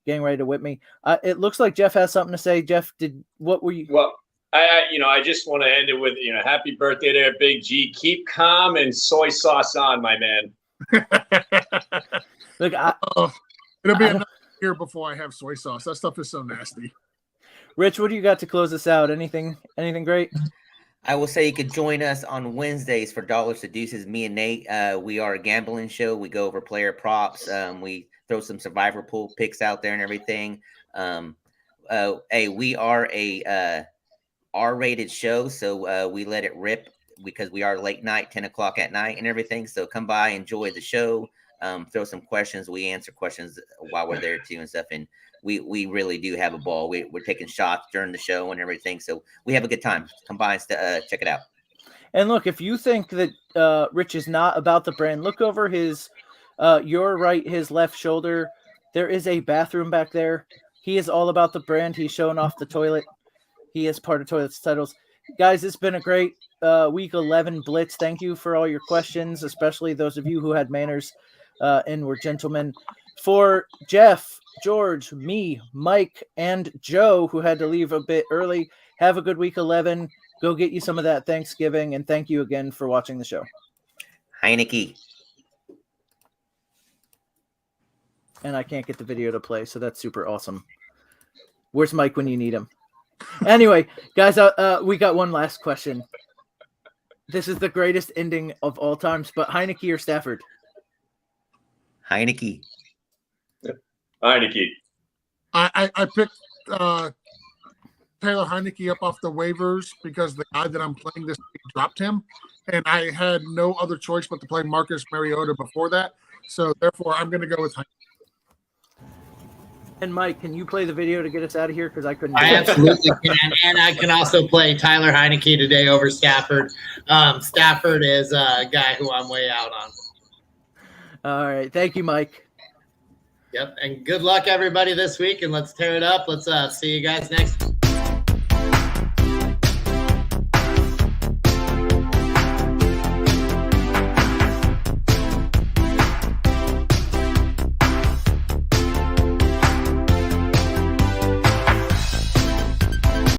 getting ready to whip me. It looks like Jeff has something to say. Jeff, what were you? Well, I just want to end it with, happy birthday there, Big G. Keep calm and soy sauce on, my man. Look, it'll be another year before I have soy sauce. That stuff is so nasty. Rich, what do you got to close us out? Anything great? I will say you could join us on Wednesdays for Dollars to Deuces. Me and Nate, we are a gambling show. We go over player props. We throw some survivor pool picks out there and everything. We are a R-rated show, so we let it rip because we are late night, 10 o'clock at night and everything. So come by, enjoy the show, throw some questions. We answer questions while we're there too and stuff. And we really do have a ball. We're taking shots during the show and everything. So we have a good time. Come by and check it out. And look, if you think that Rich is not about the brand, look over his your right, his left shoulder. There is a bathroom back there. He is all about the brand. He's showing off the toilet. He is part of Toilets Titles. Guys, it's been a great week 11 Blitz. Thank you for all your questions, especially those of you who had manners and were gentlemen. For Jeff, George, me, Mike, and Joe, who had to leave a bit early, have a good week 11. Go get you some of that Thanksgiving, and thank you again for watching the show. Heineke. And I can't get the video to play, so that's super awesome. Where's Mike when you need him? Anyway, guys, we got one last question. This is the greatest ending of all times, but Heineke or Stafford? Heineke. Heineke. I picked Taylor Heineke up off the waivers because the guy that I'm playing this week dropped him, and I had no other choice but to play Marcus Mariota before that. So therefore, I'm going to go with Heineke. And Mike, can you play the video to get us out of here? Because I couldn't. I absolutely can, and I can also play Tyler Heineke today over Stafford. Stafford is a guy who I'm way out on. All right, thank you, Mike. Yep, and good luck everybody this week, and let's tear it up. Let's see you guys next